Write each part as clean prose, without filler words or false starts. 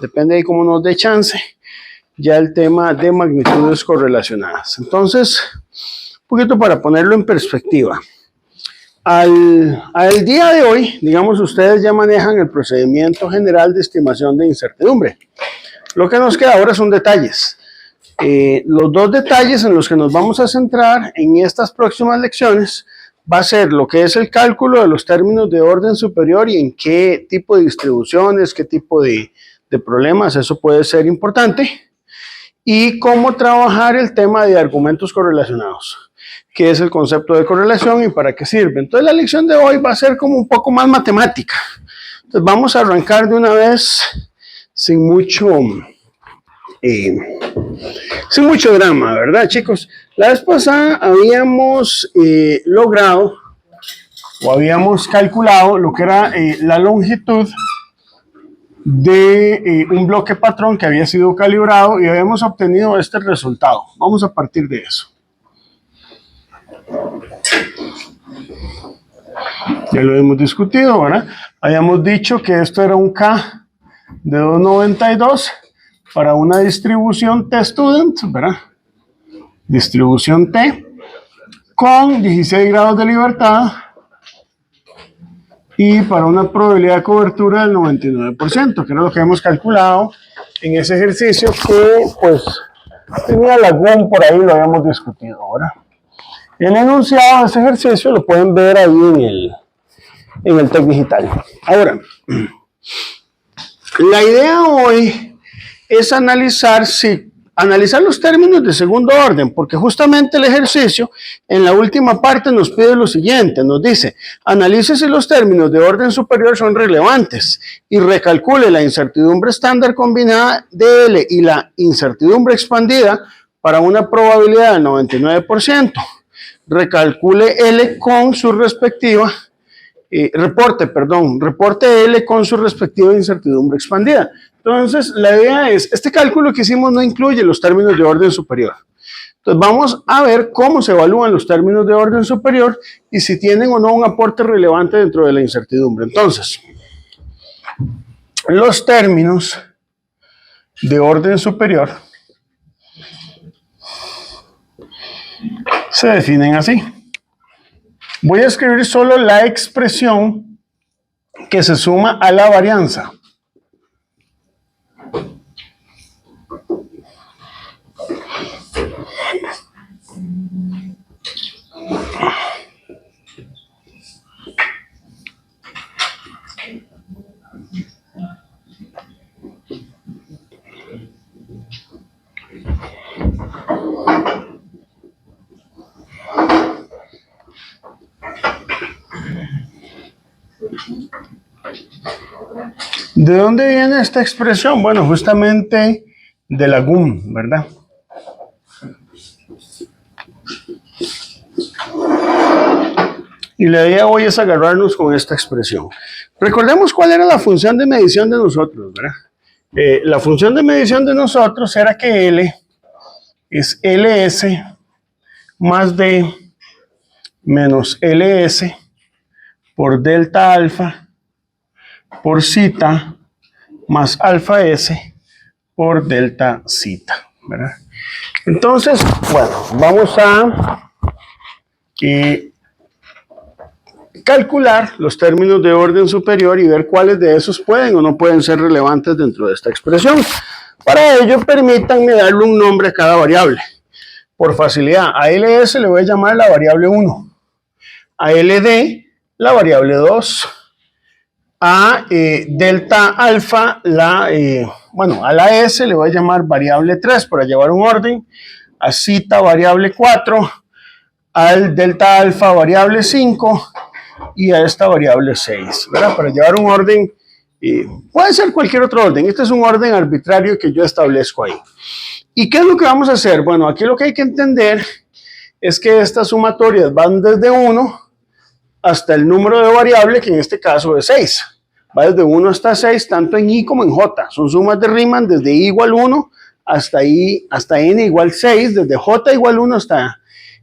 depende de cómo nos dé chance, ya el tema de magnitudes correlacionadas. Entonces, un poquito para ponerlo en perspectiva. Al día de hoy, digamos, ustedes ya manejan el procedimiento general de estimación de incertidumbre. Lo que nos queda ahora son detalles. Los dos detalles en los que nos vamos a centrar en estas próximas lecciones va a ser lo que es el cálculo de los términos de orden superior y en qué tipo de distribuciones, qué tipo de problemas, eso puede ser importante, y cómo trabajar el tema de argumentos correlacionados, qué es el concepto de correlación y para qué sirve. Entonces la lección de hoy va a ser como un poco más matemática. Entonces vamos a arrancar de una vez sin mucho drama, ¿verdad, chicos? La vez pasada habíamos logrado o habíamos calculado lo que era la longitud de un bloque patrón que había sido calibrado y habíamos obtenido este resultado. Vamos a partir de eso. Ya lo hemos discutido, ¿verdad? Habíamos dicho que esto era un K de 292 para una distribución T-student, ¿verdad? Distribución T con 16 grados de libertad y para una probabilidad de cobertura del 99%, que era lo que hemos calculado en ese ejercicio que, pues, tenía lagún por ahí, lo habíamos discutido, ¿verdad? El enunciado de ese ejercicio lo pueden ver ahí en el TEC Digital. Ahora, la idea hoy es analizar los términos de segundo orden, porque justamente el ejercicio en la última parte nos pide lo siguiente, nos dice, analice si los términos de orden superior son relevantes y recalcule la incertidumbre estándar combinada de L y la incertidumbre expandida para una probabilidad del 99%. Recalcule L con su respectiva reporte L con su respectiva incertidumbre expandida. Entonces, la idea es, este cálculo que hicimos no incluye los términos de orden superior. Entonces, vamos a ver cómo se evalúan los términos de orden superior y si tienen o no un aporte relevante dentro de la incertidumbre. Entonces, los términos de orden superior se definen así. Voy a escribir solo la expresión que se suma a la varianza. ¿De dónde viene esta expresión? Bueno, justamente de lagún, ¿verdad? Y la idea hoy es agarrarnos con esta expresión. Recordemos cuál era la función de medición de nosotros, ¿verdad? La función de medición de nosotros era que L es LS más D menos LS por delta alfa por zeta más alfa S por delta zeta, ¿verdad? Entonces, bueno, vamos a calcular los términos de orden superior y ver cuáles de esos pueden o no pueden ser relevantes dentro de esta expresión. Para ello, permítanme darle un nombre a cada variable. Por facilidad, a LS le voy a llamar la variable 1, a LD la variable 2, a delta alfa, a la S le voy a llamar variable 3 para llevar un orden, a zeta variable 4, al delta alfa variable 5 y a esta variable 6, ¿verdad? Para llevar un orden, puede ser cualquier otro orden, este es un orden arbitrario que yo establezco ahí. ¿Y qué es lo que vamos a hacer? Bueno, aquí lo que hay que entender es que estas sumatorias van desde 1 hasta el número de variable, que en este caso es 6. Va desde 1 hasta 6, tanto en I como en J. Son sumas de Riemann desde I igual 1 hasta N igual 6, desde J igual 1 hasta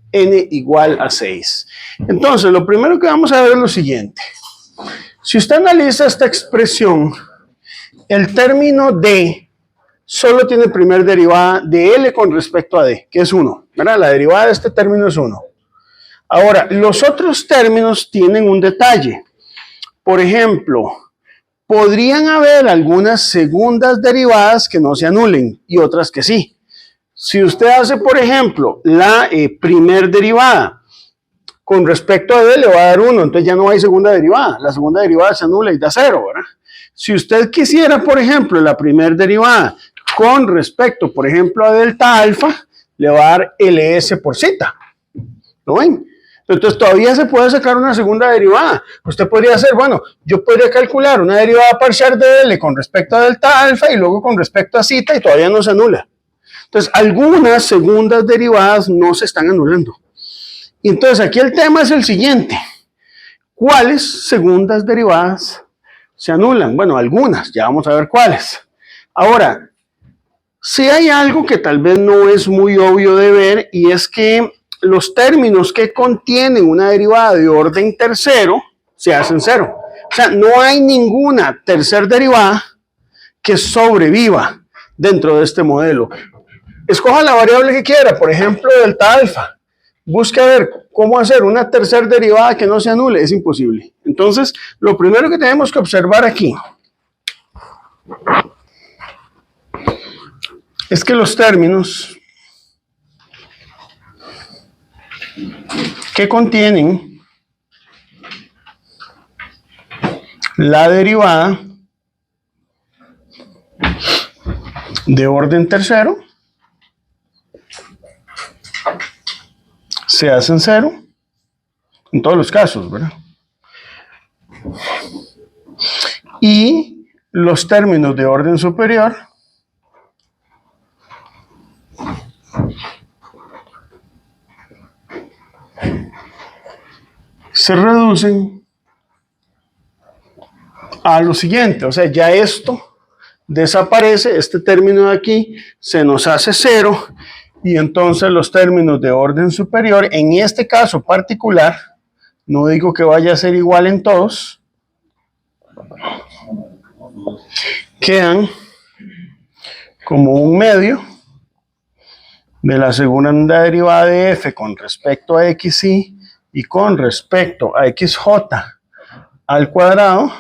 N igual a 6. Entonces, lo primero que vamos a ver es lo siguiente. Si usted analiza esta expresión, el término D solo tiene primer derivada de L con respecto a D, que es 1, ¿verdad? La derivada de este término es 1. Ahora, los otros términos tienen un detalle. Por ejemplo, podrían haber algunas segundas derivadas que no se anulen y otras que sí. Si usted hace, por ejemplo, la primer derivada con respecto a D, le va a dar 1, entonces ya no hay segunda derivada. La segunda derivada se anula y da 0, ¿verdad? Si usted quisiera, por ejemplo, la primer derivada con respecto, por ejemplo, a delta alfa, le va a dar LS por zeta. ¿Lo ven? Entonces todavía se puede sacar una segunda derivada. Usted podría hacer, bueno, yo podría calcular una derivada parcial de L con respecto a delta alfa y luego con respecto a zeta y todavía no se anula. Entonces, algunas segundas derivadas no se están anulando. Y entonces aquí el tema es el siguiente. ¿Cuáles segundas derivadas se anulan? Bueno, algunas, ya vamos a ver cuáles. Ahora, si hay algo que tal vez no es muy obvio de ver y es que los términos que contienen una derivada de orden tercero se hacen 0. O sea, no hay ninguna tercer derivada que sobreviva dentro de este modelo. Escoja la variable que quiera, por ejemplo, delta alfa. Busque a ver cómo hacer una tercera derivada que no se anule. Es imposible. Entonces, lo primero que tenemos que observar aquí es que los términos que contienen la derivada de orden tercero se hacen 0 en todos los casos, ¿verdad? Y los términos de orden superior se reducen a lo siguiente, o sea, ya esto desaparece, este término de aquí se nos hace 0 y entonces los términos de orden superior, en este caso particular, no digo que vaya a ser igual en todos, quedan como un medio de la segunda derivada de f con respecto a xy y con respecto a xj al cuadrado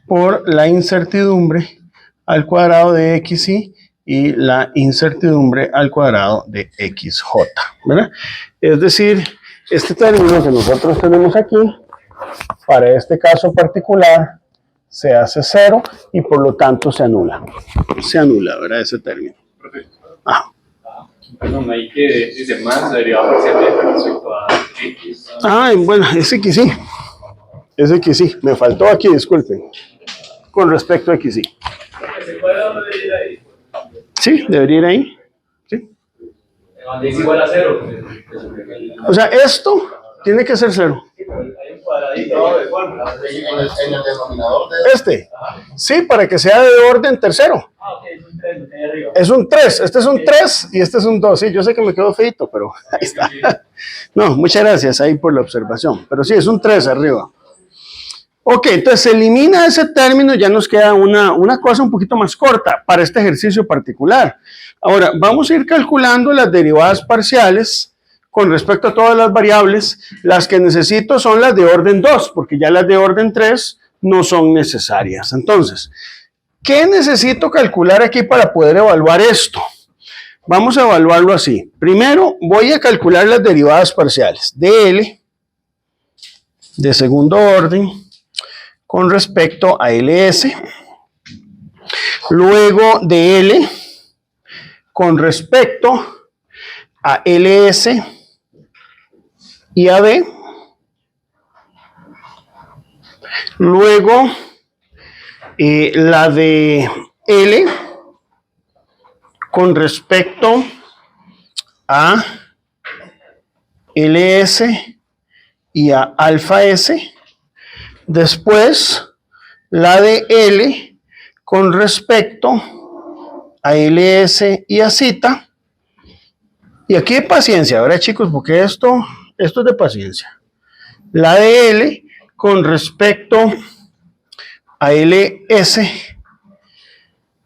por la incertidumbre al cuadrado de xy y la incertidumbre al cuadrado de xj, ¿verdad? Es decir, este término que nosotros tenemos aquí, para este caso particular, se hace 0 y por lo tanto se anula. Se anula, ¿verdad? Ese término. Ajá. Perdón, ahí que dice más derivada parcial de respecto a x. Bueno, ese que sí. Ese que sí. Me faltó aquí, disculpen. Con respecto a xy. ¿Se puede medir ahí? Sí, debería ir ahí. Sí. Es igual a 0. O sea, esto tiene que ser 0. Hay un cuadradito de fórmula. En el denominador de Este. Sí, para que sea de orden tercero. Ok, es un 3, lo tiene arriba. Es un 3. Este es un 3 y este es un 2. Sí, yo sé que me quedó feito, pero ahí está. No, muchas gracias ahí por la observación. Pero sí, es un 3 arriba. Ok, entonces se elimina ese término, ya nos queda una cosa un poquito más corta para este ejercicio particular. Ahora, vamos a ir calculando las derivadas parciales con respecto a todas las variables. Las que necesito son las de orden 2, porque ya las de orden 3 no son necesarias. Entonces, ¿qué necesito calcular aquí para poder evaluar esto? Vamos a evaluarlo así. Primero, voy a calcular las derivadas parciales de L, de segundo orden, con respecto a LS, luego de L con respecto a LS y a B, luego la de L con respecto a LS y a alfa S, después, la de L con respecto a LS y a zeta. Y aquí hay paciencia, ¿verdad, chicos? Porque esto es de paciencia. La de L con respecto a LS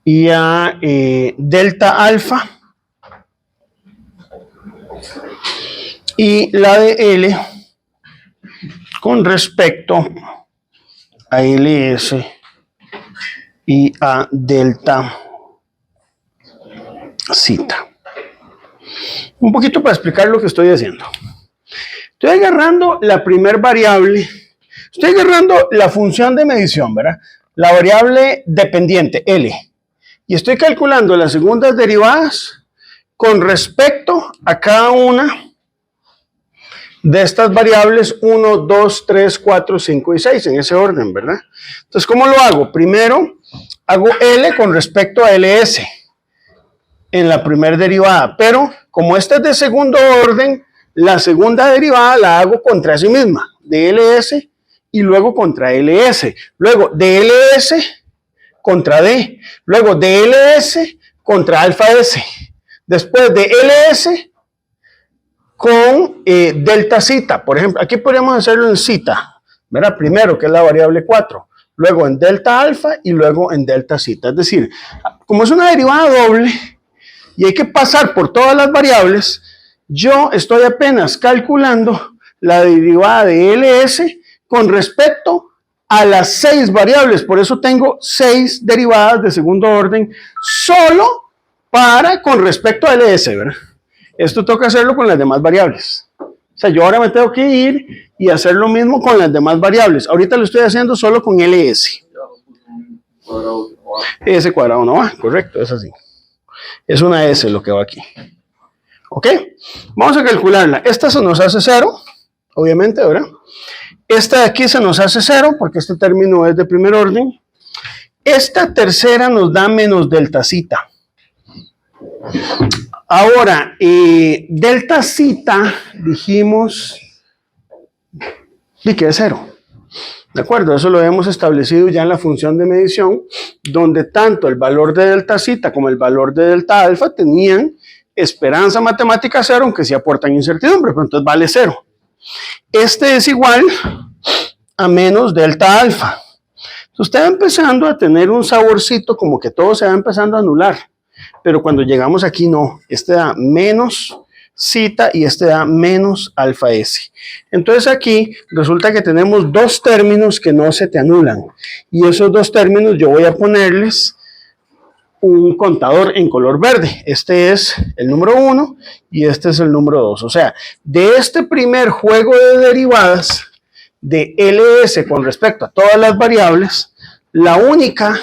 y a delta alfa, y la de L con respecto a LS y a delta zeta. Un poquito para explicar lo que estoy haciendo. Estoy agarrando la primer variable, estoy agarrando la función de medición, ¿verdad? La variable dependiente, L, y estoy calculando las segundas derivadas con respecto a cada una de estas variables 1, 2, 3, 4, 5 y 6, en ese orden, ¿verdad? Entonces, ¿cómo lo hago? Primero, hago L con respecto a LS en la primera derivada, pero como esta es de segundo orden, la segunda derivada la hago contra sí misma, de LS y luego contra LS, luego de LS contra D, luego de LS contra alfa S, después de LS con delta zeta. Por ejemplo, aquí podríamos hacerlo en zeta, ¿verdad? Primero, que es la variable 4, luego en delta alfa y luego en delta zeta. Es decir, como es una derivada doble y hay que pasar por todas las variables, yo estoy apenas calculando la derivada de LS con respecto a las 6 variables. Por eso tengo 6 derivadas de segundo orden solo con respecto a LS, ¿verdad? Esto toca hacerlo con las demás variables. O sea, yo ahora me tengo que ir y hacer lo mismo con las demás variables. Ahorita lo estoy haciendo solo con LS. S cuadrado no va, correcto, es así. Es una S lo que va aquí. ¿Ok? Vamos a calcularla. Esta se nos hace 0, obviamente, ¿verdad? Esta de aquí se nos hace 0 porque este término es de primer orden. Esta tercera nos da menos delta zeta. Ahora, delta zeta, dijimos, y que es 0. ¿De acuerdo? Eso lo hemos establecido ya en la función de medición, donde tanto el valor de delta zeta como el valor de delta alfa tenían esperanza matemática 0, aunque sí aportan incertidumbre, pero entonces vale 0. Este es igual a menos delta alfa. Entonces usted va empezando a tener un saborcito como que todo se va empezando a anular. Pero cuando llegamos aquí no, este da menos zeta y este da menos alfa S. Entonces aquí resulta que tenemos dos términos que no se te anulan. Y esos dos términos yo voy a ponerles un contador en color verde. Este es el número 1 y este es el número 2. O sea, de este primer juego de derivadas de LS con respecto a todas las variables, las únicas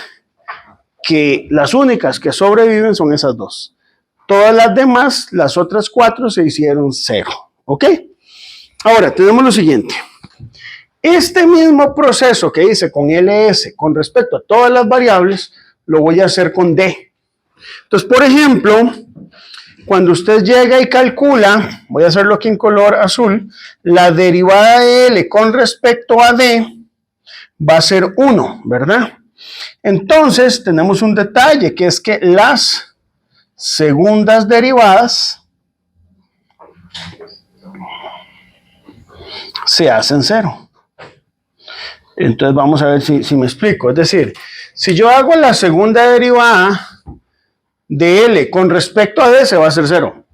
que sobreviven son esas dos. Todas las demás, las otras 4 se hicieron 0. ¿Ok? Ahora, tenemos lo siguiente. Este mismo proceso que hice con LS con respecto a todas las variables, lo voy a hacer con D. Entonces, por ejemplo, cuando usted llega y calcula, voy a hacerlo aquí en color azul, la derivada de L con respecto a D va a ser 1, ¿verdad? Entonces, tenemos un detalle, que es que las segundas derivadas se hacen 0. Entonces, vamos a ver si me explico. Es decir, si yo hago la segunda derivada de L con respecto a D, se va a hacer 0.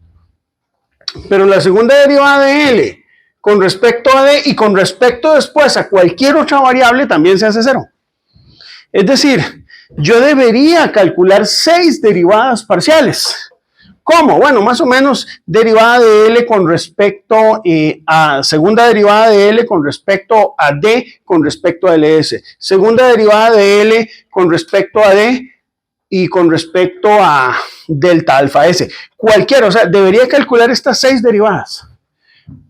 Pero la segunda derivada de L con respecto a D y con respecto después a cualquier otra variable también se hace 0. Es decir, yo debería calcular 6 derivadas parciales. ¿Cómo? Bueno, más o menos derivada de L con respecto a segunda derivada de L con respecto a D con respecto a LS. Segunda derivada de L con respecto a D y con respecto a delta alfa S. Cualquiera, o sea, debería calcular estas 6 derivadas.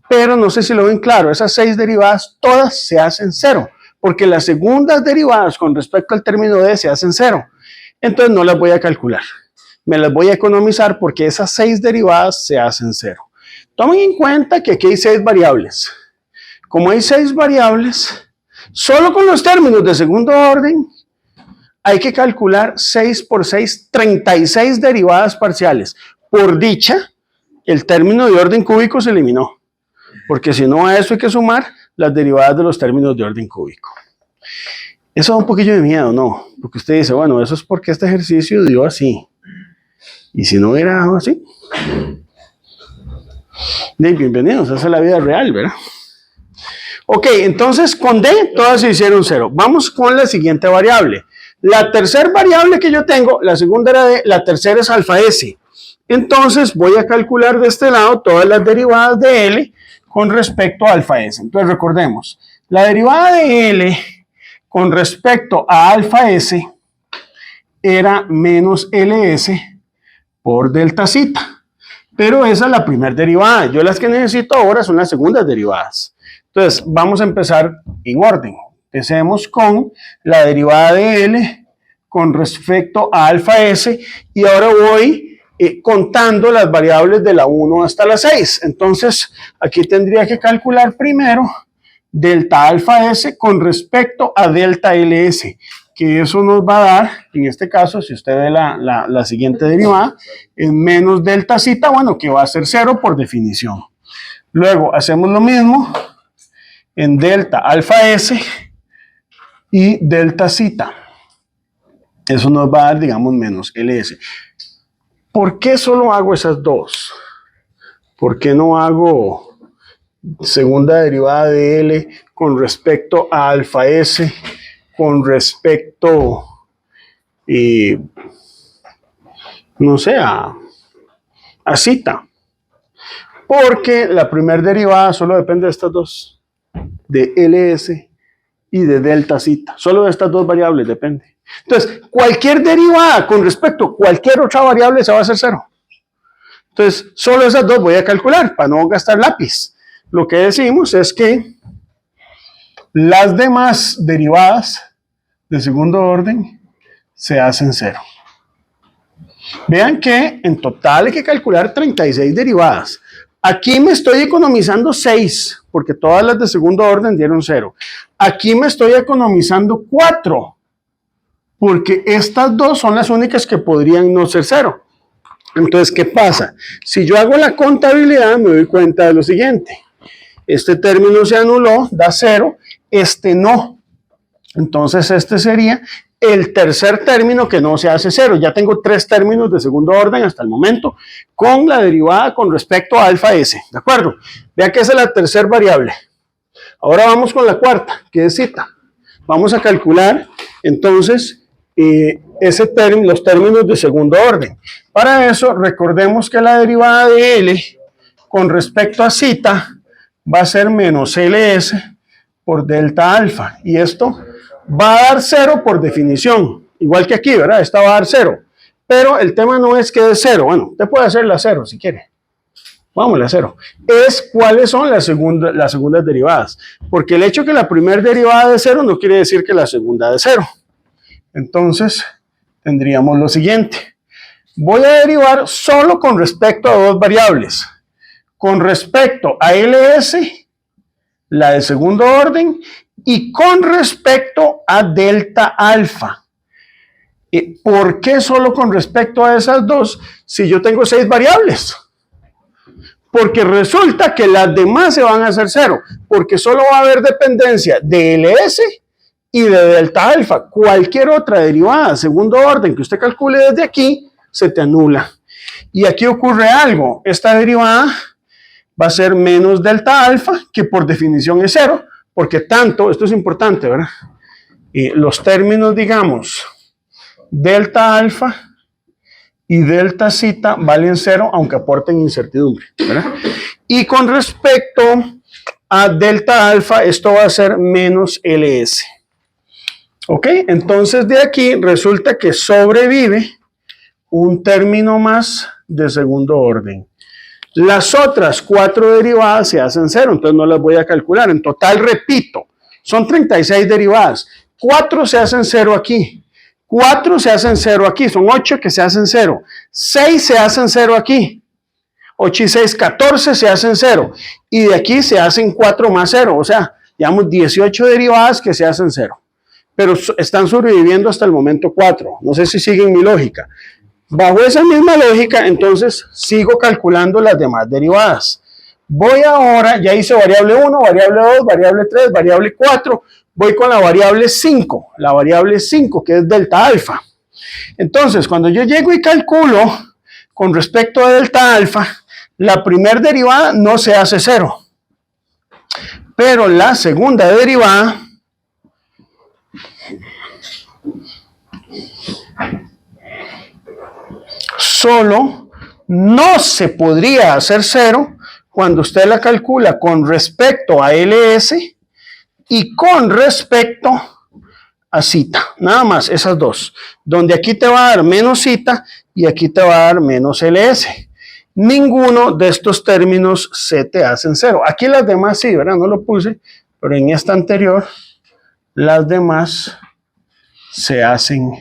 Pero no sé si lo ven claro, esas 6 derivadas todas se hacen 0. Porque las segundas derivadas con respecto al término D se hacen 0. Entonces no las voy a calcular. Me las voy a economizar porque esas 6 derivadas se hacen 0. Tomen en cuenta que aquí hay 6 variables. Como hay 6 variables, solo con los términos de segundo orden, hay que calcular 6 por 6, 36 derivadas parciales. Por dicha, el término de orden cúbico se eliminó. Porque si no a eso hay que sumar las derivadas de los términos de orden cúbico. Eso da un poquillo de miedo, ¿no? Porque usted dice, bueno, eso es porque este ejercicio dio así. Y si no hubiera dado así. Bienvenidos, esa es la vida real, ¿verdad? Ok, entonces con D todas se hicieron 0. Vamos con la siguiente variable. La tercera variable que yo tengo, la segunda era D, la tercera es alfa S. Entonces voy a calcular de este lado todas las derivadas de L con respecto a alfa S. Entonces recordemos, la derivada de L con respecto a alfa S era menos LS por delta zeta. Pero esa es la primera derivada. Yo las que necesito ahora son las segundas derivadas. Entonces, vamos a empezar en orden. Empecemos con la derivada de L con respecto a alfa S. Y ahora voy contando las variables de la 1 hasta la 6. Entonces, aquí tendría que calcular primero delta alfa S con respecto a delta LS. Que eso nos va a dar, en este caso, si usted ve la siguiente derivada, es menos delta zeta, bueno, que va a ser 0 por definición. Luego, hacemos lo mismo en delta alfa S y delta zeta. Eso nos va a dar, digamos, menos LS. ¿Por qué solo hago esas dos? ¿Por qué no hago segunda derivada de L con respecto a alfa S con respecto, no sé, a zeta? Porque la primera derivada solo depende de estas dos, de LS y de delta zeta. Solo de estas dos variables depende. Entonces, cualquier derivada con respecto a cualquier otra variable se va a hacer 0. Entonces, solo esas dos voy a calcular para no gastar lápiz. Lo que decimos es que las demás derivadas de segundo orden se hacen 0. Vean que en total hay que calcular 36 derivadas. Aquí me estoy economizando 6, porque todas las de segundo orden dieron 0. Aquí me estoy economizando 4, porque estas dos son las únicas que podrían no ser 0. Entonces, ¿qué pasa? Si yo hago la contabilidad, me doy cuenta de lo siguiente. Este término se anuló, da 0, este no. Entonces, este sería el tercer término que no se hace 0. Ya tengo 3 términos de segundo orden hasta el momento con la derivada con respecto a alfa S. ¿De acuerdo? Vea que esa es la tercera variable. Ahora vamos con la cuarta, que es zeta. Vamos a calcular entonces los términos de segundo orden. Para eso, recordemos que la derivada de L con respecto a zeta va a ser menos LS por delta alfa. Y esto va a dar 0 por definición. Igual que aquí, ¿verdad? Esta va a dar 0. Pero el tema no es que dé 0. Bueno, usted puede hacer la 0 si quiere. Vámonos a 0. Es cuáles son las segundas derivadas. Porque el hecho que la primera derivada de 0 no quiere decir que la segunda de 0. Entonces, tendríamos lo siguiente. Voy a derivar solo con respecto a dos variables. Con respecto a LS, la de segundo orden, y con respecto a delta alfa. ¿Por qué solo con respecto a esas dos si yo tengo 6 variables? Porque resulta que las demás se van a hacer 0, porque solo va a haber dependencia de LS y de delta alfa. Cualquier otra derivada, segundo orden, que usted calcule desde aquí, se te anula. Y aquí ocurre algo. Esta derivada va a ser menos delta alfa, que por definición es 0, porque tanto, esto es importante, ¿verdad? Los términos, digamos, delta alfa y delta zeta valen 0, aunque aporten incertidumbre, ¿verdad? Y con respecto a delta alfa, esto va a ser menos LS. ¿Ok? Entonces de aquí resulta que sobrevive un término más de segundo orden. Las otras 4 derivadas se hacen 0, entonces no las voy a calcular. En total, repito, son 36 derivadas. 4 se hacen 0 aquí. 4 se hacen 0 aquí. Son 8 que se hacen 0. 6 se hacen 0 aquí. 8 y 6, 14 se hacen 0. Y de aquí se hacen 4 más 0. O sea, llevamos 18 derivadas que se hacen 0. Pero están sobreviviendo hasta el momento 4. No sé si siguen mi lógica. Bajo esa misma lógica, entonces, sigo calculando las demás derivadas. Voy ahora, ya hice variable 1, variable 2, variable 3, variable 4. voy con la variable 5, que es delta alfa. Entonces, cuando yo llego y calculo con respecto a delta alfa, la primera derivada no se hace 0, pero la segunda derivada solo no se podría hacer 0 cuando usted la calcula con respecto a LS y con respecto a zeta. Nada más, esas dos. Donde aquí te va a dar menos zeta y aquí te va a dar menos LS. Ninguno de estos términos se te hacen 0. Aquí las demás sí, ¿verdad? No lo puse, pero en esta anterior las demás se hacen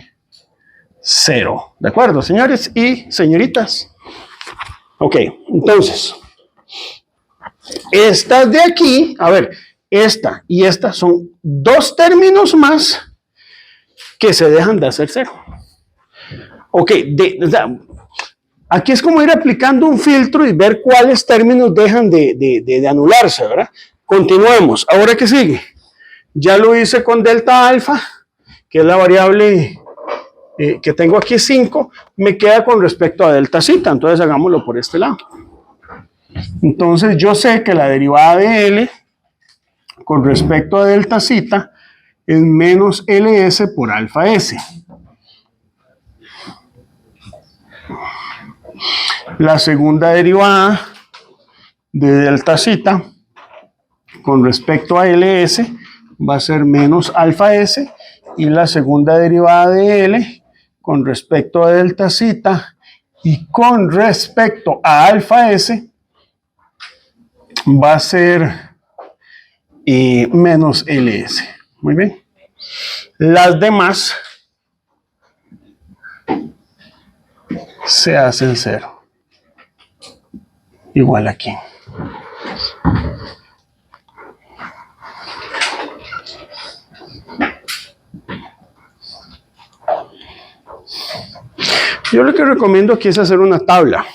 0. ¿De acuerdo, señores y señoritas? Ok, entonces, estas de aquí, a ver, esta y esta son dos términos más que se dejan de hacer 0. Ok, o sea, aquí es como ir aplicando un filtro y ver cuáles términos dejan de anularse, ¿verdad? Continuemos. Ahora, ¿qué sigue? Ya lo hice con delta alfa, que es la variable que tengo aquí 5, me queda con respecto a delta zeta, entonces hagámoslo por este lado. Entonces yo sé que la derivada de L con respecto a delta zeta es menos LS por alfa S. La segunda derivada de delta zeta con respecto a LS va a ser menos alfa S, y la segunda derivada de L con respecto a delta zeta y con respecto a alfa S va a ser menos LS. Muy bien. Las demás se hacen 0. Igual aquí. Yo lo que recomiendo aquí es hacer una tabla.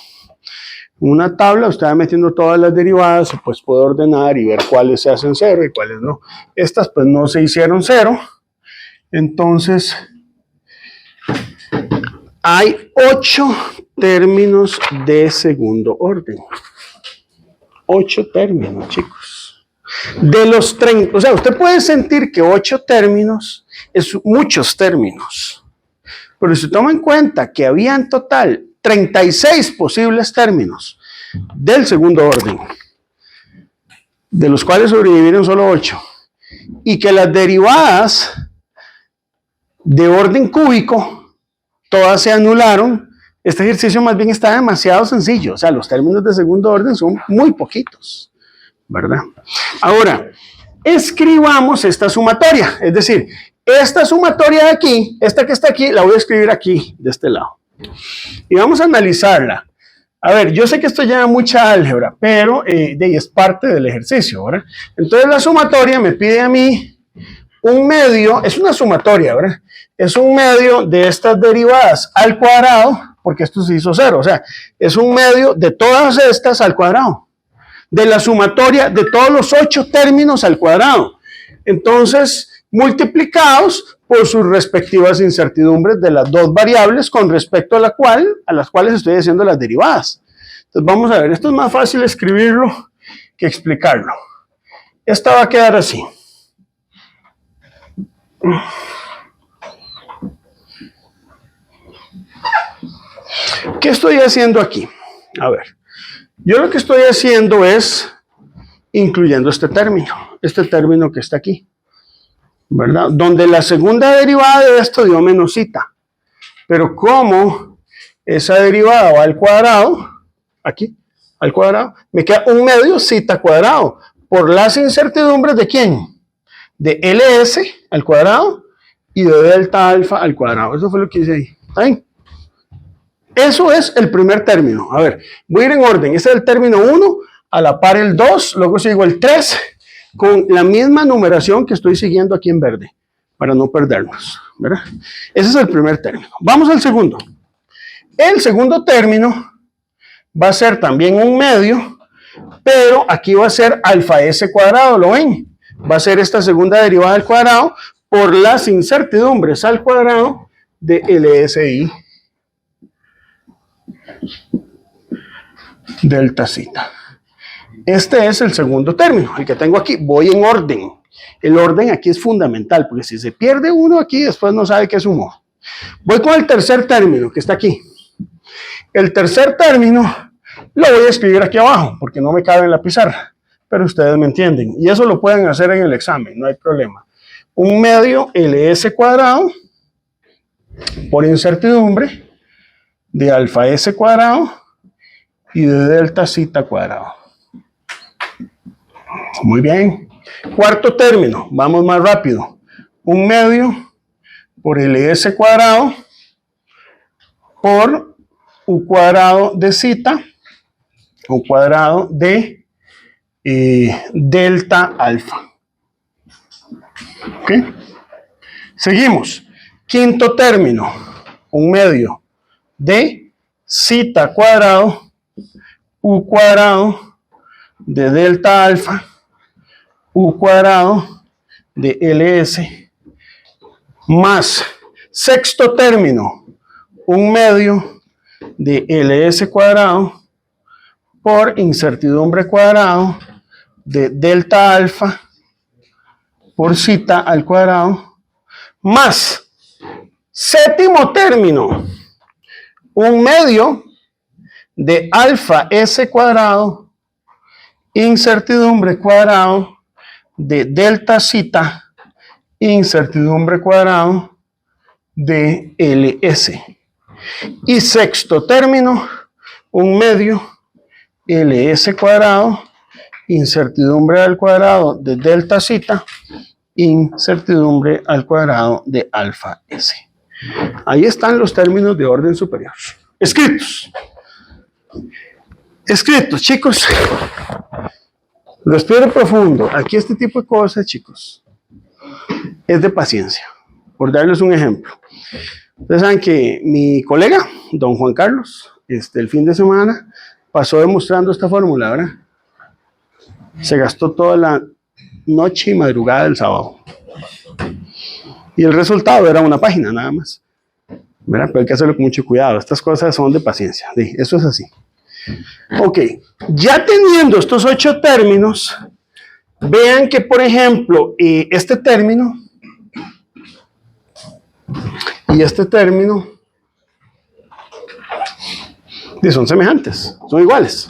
Una tabla, usted va metiendo todas las derivadas, pues puede ordenar y ver cuáles se hacen 0 y cuáles no. Estas pues no se hicieron 0. Entonces, hay 8 términos de segundo orden. 8 términos, chicos. De los 30, o sea, usted puede sentir que 8 términos es muchos términos. Pero si toma en cuenta que había en total 36 posibles términos del segundo orden, de los cuales sobrevivieron solo 8, y que las derivadas de orden cúbico todas se anularon, este ejercicio más bien está demasiado sencillo. O sea, los términos de segundo orden son muy poquitos, ¿verdad? Ahora, escribamos esta sumatoria, es decir, esta sumatoria de aquí, esta que está aquí, la voy a escribir aquí, de este lado. Y vamos a analizarla. A ver, yo sé que esto lleva mucha álgebra, pero es parte del ejercicio, ¿verdad? Entonces la sumatoria me pide a mí un medio, es una sumatoria, ¿verdad? Es un medio de estas derivadas al cuadrado, porque esto se hizo 0, o sea, es un medio de todas estas al cuadrado, de la sumatoria de todos los 8 términos al cuadrado. Entonces, multiplicados por sus respectivas incertidumbres de las dos variables con respecto a las cuales estoy haciendo las derivadas. Entonces vamos a ver, esto es más fácil escribirlo que explicarlo. Esta va a quedar así. ¿Qué estoy haciendo aquí? A ver, yo lo que estoy haciendo es incluyendo este término que está aquí, ¿verdad? Donde la segunda derivada de esto dio menos zeta. Pero como esa derivada va al cuadrado, aquí, al cuadrado, me queda un medio zeta cuadrado, por las incertidumbres de ¿quién? De LS al cuadrado y de delta alfa al cuadrado. Eso fue lo que hice ahí. ¿Está bien? Eso es el primer término. A ver, voy a ir en orden. Este es el término 1, a la par el 2, luego sigo el 3, con la misma numeración que estoy siguiendo aquí en verde, para no perdernos, ¿verdad? Ese es el primer término. Vamos al segundo. El segundo término va a ser también un medio, pero aquí va a ser alfa S cuadrado, ¿lo ven? va a ser esta segunda derivada al cuadrado por las incertidumbres al cuadrado de LSI delta zeta. Este es el segundo término, el que tengo aquí. Voy en orden. El orden aquí es fundamental, porque si se pierde uno aquí, después no sabe qué sumó. Voy con el tercer término, que está aquí. El tercer término lo voy a escribir aquí abajo, porque no me cabe en la pizarra, pero ustedes me entienden. Y eso lo pueden hacer en el examen, no hay problema. 1/2 LS cuadrado por incertidumbre de alfa S cuadrado y de delta zeta cuadrado. Muy bien. Cuarto término, vamos más rápido. 1/2 por LS cuadrado por U cuadrado de zeta, U cuadrado de delta alfa. ¿Ok? Seguimos. Quinto término, 1/2 de zeta cuadrado, U cuadrado de delta alfa, U cuadrado de LS, más sexto término, 1/2 de LS cuadrado por incertidumbre cuadrado de delta alfa por zeta al cuadrado, más séptimo término, 1/2 de alfa S cuadrado, incertidumbre cuadrado de delta zeta, incertidumbre cuadrado de LS. Y sexto término, 1/2 LS cuadrado, incertidumbre al cuadrado de delta zeta, incertidumbre al cuadrado de alfa S. Ahí están los términos de orden superior. Escritos. Escritos, chicos. Respiro profundo. Aquí este tipo de cosas, chicos, es de paciencia. Por darles un ejemplo. Ustedes saben que mi colega, don Juan Carlos, el fin de semana, pasó demostrando esta fórmula, ¿verdad? Se gastó toda la noche y madrugada del sábado. Y el resultado era una página, nada más. ¿Verdad? Pero hay que hacerlo con mucho cuidado. Estas cosas son de paciencia. Sí, eso es así. Ok, ya teniendo estos 8 términos, vean que, por ejemplo, este término y este término son semejantes, son iguales,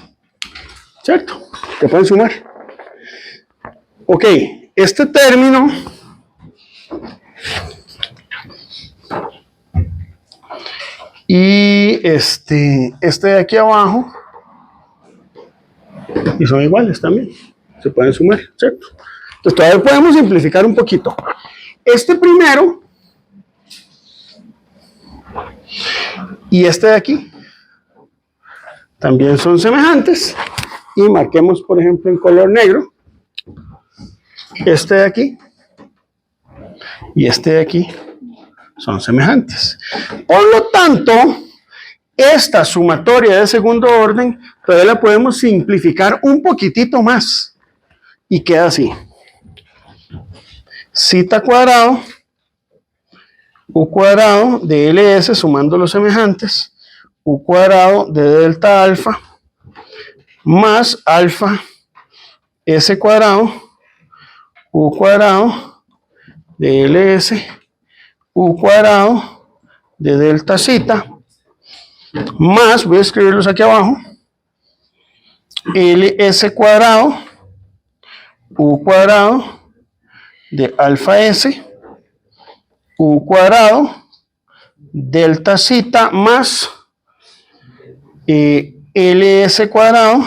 ¿cierto? Que pueden sumar. Ok, este término y este de aquí abajo, y son iguales también, se pueden sumar, ¿cierto? Entonces todavía podemos simplificar un poquito. Este primero y este de aquí también son semejantes, y marquemos, por ejemplo, en color negro este de aquí y este de aquí son semejantes. Por lo tanto, esta sumatoria de segundo orden todavía la podemos simplificar un poquitito más y queda así: zeta cuadrado, U cuadrado de LS sumando los semejantes, U cuadrado de delta alfa, más alfa S cuadrado, U cuadrado de LS, U cuadrado de delta zeta, más, voy a escribirlos aquí abajo, LS cuadrado, U cuadrado de alfa S, U cuadrado, delta zeta, más LS cuadrado,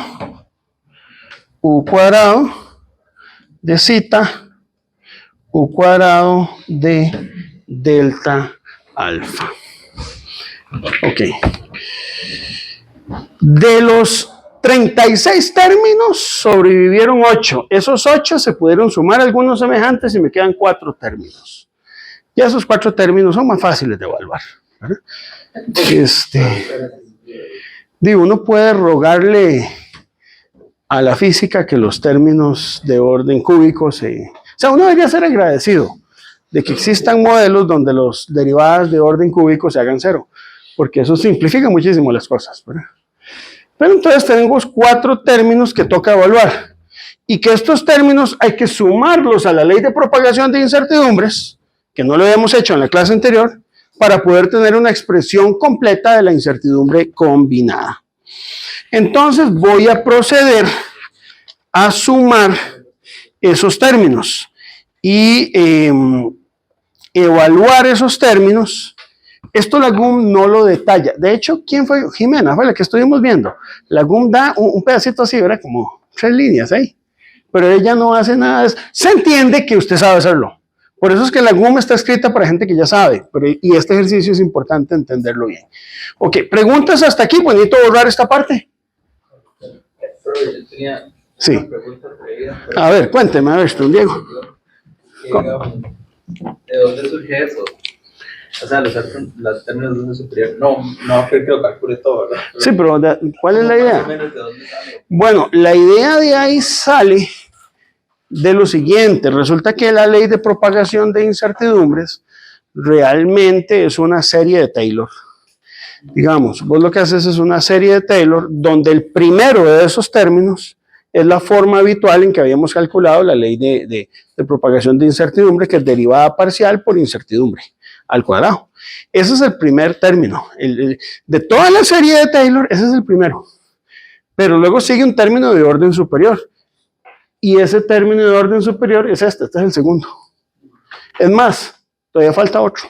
U cuadrado de zeta, U cuadrado de delta alfa. Ok. De los 36 términos sobrevivieron 8. Esos 8 se pudieron sumar algunos semejantes y me quedan 4 términos. Ya esos 4 términos son más fáciles de evaluar, ¿verdad? Digo, uno puede rogarle a la física que los términos de orden cúbico se sea, uno debería ser agradecido de que existan modelos donde las derivadas de orden cúbico se hagan cero, porque eso simplifica muchísimo las cosas, ¿verdad? Pero entonces tenemos 4 términos que toca evaluar, y que estos términos hay que sumarlos a la ley de propagación de incertidumbres, que no lo habíamos hecho en la clase anterior, para poder tener una expresión completa de la incertidumbre combinada. Entonces voy a proceder a sumar esos términos y evaluar esos términos. Esto la GUM no lo detalla. De hecho, ¿quién fue? Jimena, fue la que estuvimos viendo. La GUM da un pedacito así, ¿verdad? Como 3 líneas ahí. Pero ella no hace nada de eso. Se entiende que usted sabe hacerlo. Por eso es que la GUM está escrita para gente que ya sabe. Y este ejercicio es importante entenderlo bien. Ok, preguntas hasta aquí. Bonito borrar esta parte. Pero yo tenía Sí. una pregunta previa. A ver, cuénteme, a ver, don Diego. ¿De dónde surge eso? O sea, los términos de orden superior. No creo que lo calcule todo, ¿verdad? Sí, pero ¿cuál es la Más o idea? menos de dónde sale. Bueno, la idea de ahí sale de lo siguiente. Resulta que la ley de propagación de incertidumbres realmente es una serie de Taylor. Digamos, vos lo que haces es una serie de Taylor donde el primero de esos términos es la forma habitual en que habíamos calculado la ley de propagación de incertidumbre, que es derivada parcial por incertidumbre al cuadrado. Ese es el primer término. De toda la serie de Taylor, ese es el primero. Pero luego sigue un término de orden superior. Y ese término de orden superior es este es el segundo. Es más, todavía falta otro,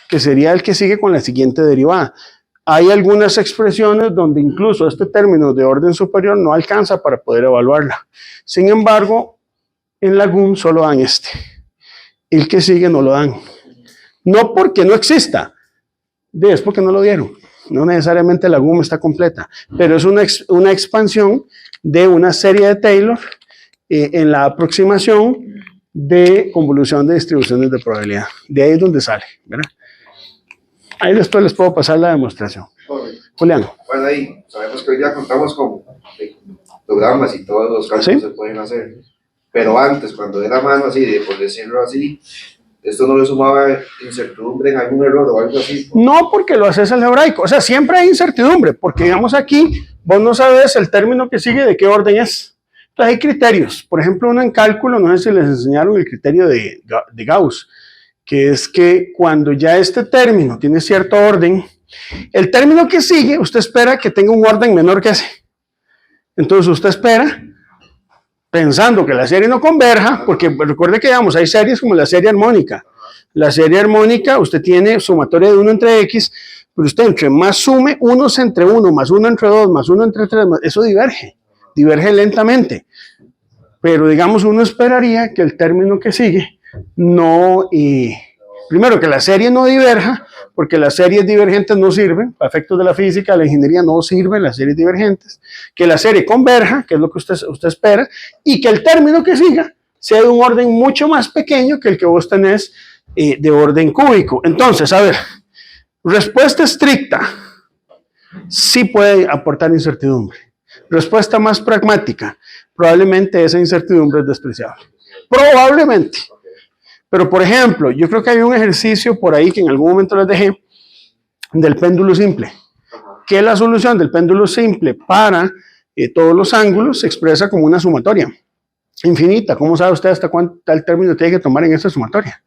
que sería el que sigue con la siguiente derivada. Hay algunas expresiones donde incluso este término de orden superior no alcanza para poder evaluarla. Sin embargo, en la GUM solo dan este. El que sigue no lo dan. No porque no exista, es porque no lo dieron. No necesariamente la GUM está completa, pero es una expansión de una serie de Taylor en la aproximación de convolución de distribuciones de probabilidad. De ahí es donde sale, ¿verdad? Ahí después les puedo pasar la demostración. Julián. Bueno, ahí sabemos que hoy ya contamos con programas y todos los cálculos ¿Sí? se pueden hacer. Pero antes, cuando era mano así, por decirlo así, esto no le sumaba incertidumbre en algún error o algo así. No, porque lo haces algebraico. O sea, siempre hay incertidumbre, porque digamos aquí, vos no sabes el término que sigue de qué orden es. Entonces hay criterios. Por ejemplo, uno en cálculo, no sé si les enseñaron el criterio de Gauss, que es que cuando ya este término tiene cierto orden, el término que sigue, usted espera que tenga un orden menor que ese. Entonces usted espera, pensando que la serie no converja, porque recuerde que digamos, hay series como la serie armónica. La serie armónica, usted tiene sumatoria de 1 entre x, pero usted entre más sume, unos entre 1, más 1 entre 2, más 1 entre 3, eso diverge lentamente. Pero digamos, uno esperaría que el término que sigue no, primero que la serie no diverja, porque las series divergentes no sirven, para efectos de la física, la ingeniería no sirven las series divergentes, que la serie converja, que es lo que usted espera, y que el término que siga sea de un orden mucho más pequeño que el que vos tenés de orden cúbico. Entonces, a ver, respuesta estricta, sí puede aportar incertidumbre. Respuesta más pragmática, probablemente esa incertidumbre es despreciable. Probablemente. Pero, por ejemplo, yo creo que hay un ejercicio por ahí que en algún momento les dejé del péndulo simple. Que la solución del péndulo simple para todos los ángulos se expresa como una sumatoria infinita. ¿Cómo sabe usted hasta cuánto tal término tiene que tomar en esta sumatoria?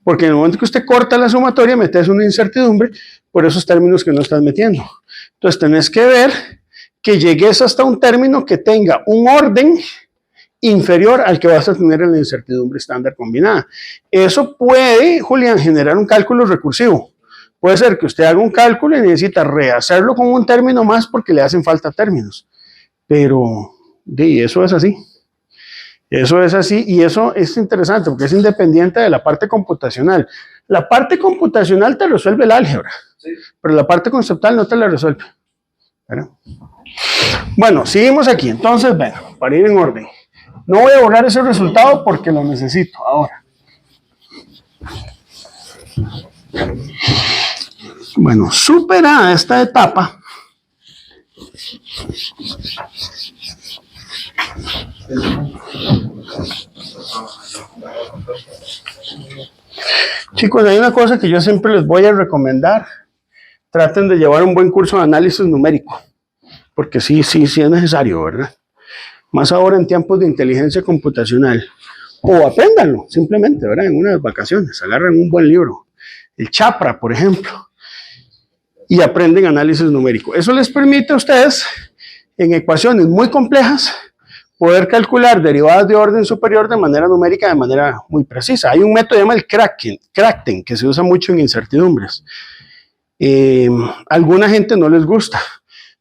Porque en el momento que usted corta la sumatoria, metes una incertidumbre por esos términos que no estás metiendo. Entonces, tenés que ver que llegues hasta un término que tenga un orden inferior al que vas a tener en la incertidumbre estándar combinada. Eso puede, Julián, generar un cálculo recursivo. Puede ser que usted haga un cálculo y necesita rehacerlo con un término más porque le hacen falta términos. Pero, eso es así. Eso es así y eso es interesante porque es independiente de la parte computacional. La parte computacional te resuelve el álgebra, sí, pero la parte conceptual no te la resuelve. ¿Verdad? Bueno, seguimos aquí. Entonces, bueno, para ir en orden. No voy a borrar ese resultado porque lo necesito ahora. Bueno, superada esta etapa, Chicos, hay una cosa que yo siempre les voy a recomendar. Traten de llevar un buen curso de análisis numérico, porque sí es necesario, ¿verdad? Más ahora en tiempos de inteligencia computacional. O apréndanlo, simplemente, ¿verdad? En unas vacaciones, agarran un buen libro. El Chapra, por ejemplo. Y aprenden análisis numérico. Eso les permite a ustedes, en ecuaciones muy complejas, poder calcular derivadas de orden superior de manera numérica, de manera muy precisa. Hay un método que se llama el Crackten, que se usa mucho en incertidumbres. Alguna gente no les gusta,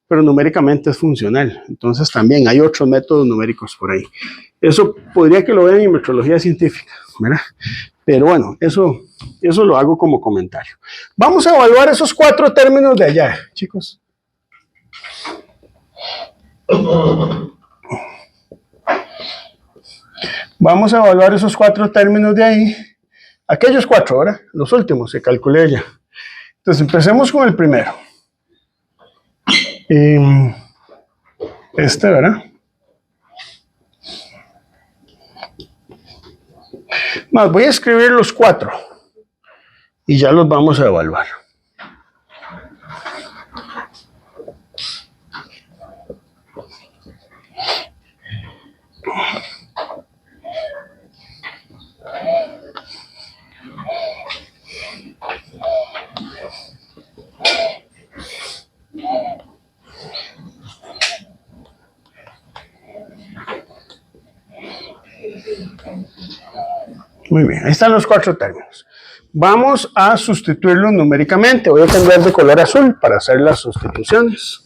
pero numéricamente es funcional. Entonces también hay otros métodos numéricos por ahí. Eso podría que lo vean en metrología científica, ¿verdad? Pero bueno, eso lo hago como comentario. Vamos a evaluar esos 4 términos de allá, chicos. Vamos a evaluar esos 4 términos de ahí. Aquellos 4, ¿verdad? Los últimos que calculé ya. Entonces empecemos con el primero. ¿Verdad? Más, voy a escribir los 4 y ya los vamos a evaluar. Muy bien, ahí están los 4 términos. Vamos a sustituirlos numéricamente. Voy a cambiar de color azul para hacer las sustituciones.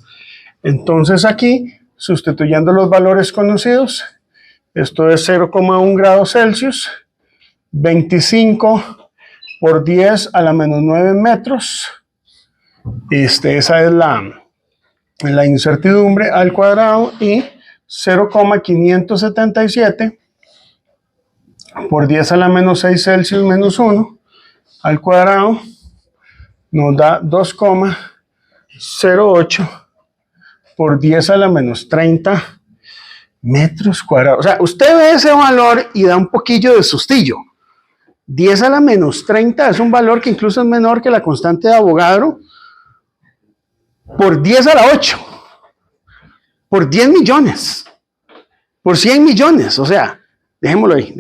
Entonces aquí, sustituyendo los valores conocidos, esto es 0,1 grados Celsius, 25 por 10 a la menos 9 metros. Esa es la incertidumbre al cuadrado, y 0,577 por 10 a la menos 6 Celsius menos 1 al cuadrado nos da 2,08 por 10 a la menos 30 metros cuadrados. O sea, usted ve ese valor y da un poquillo de sustillo. 10 a la menos 30 es un valor que incluso es menor que la constante de Avogadro por 10 a la 8, por 10 millones, por 100 millones. O sea, dejémoslo ahí.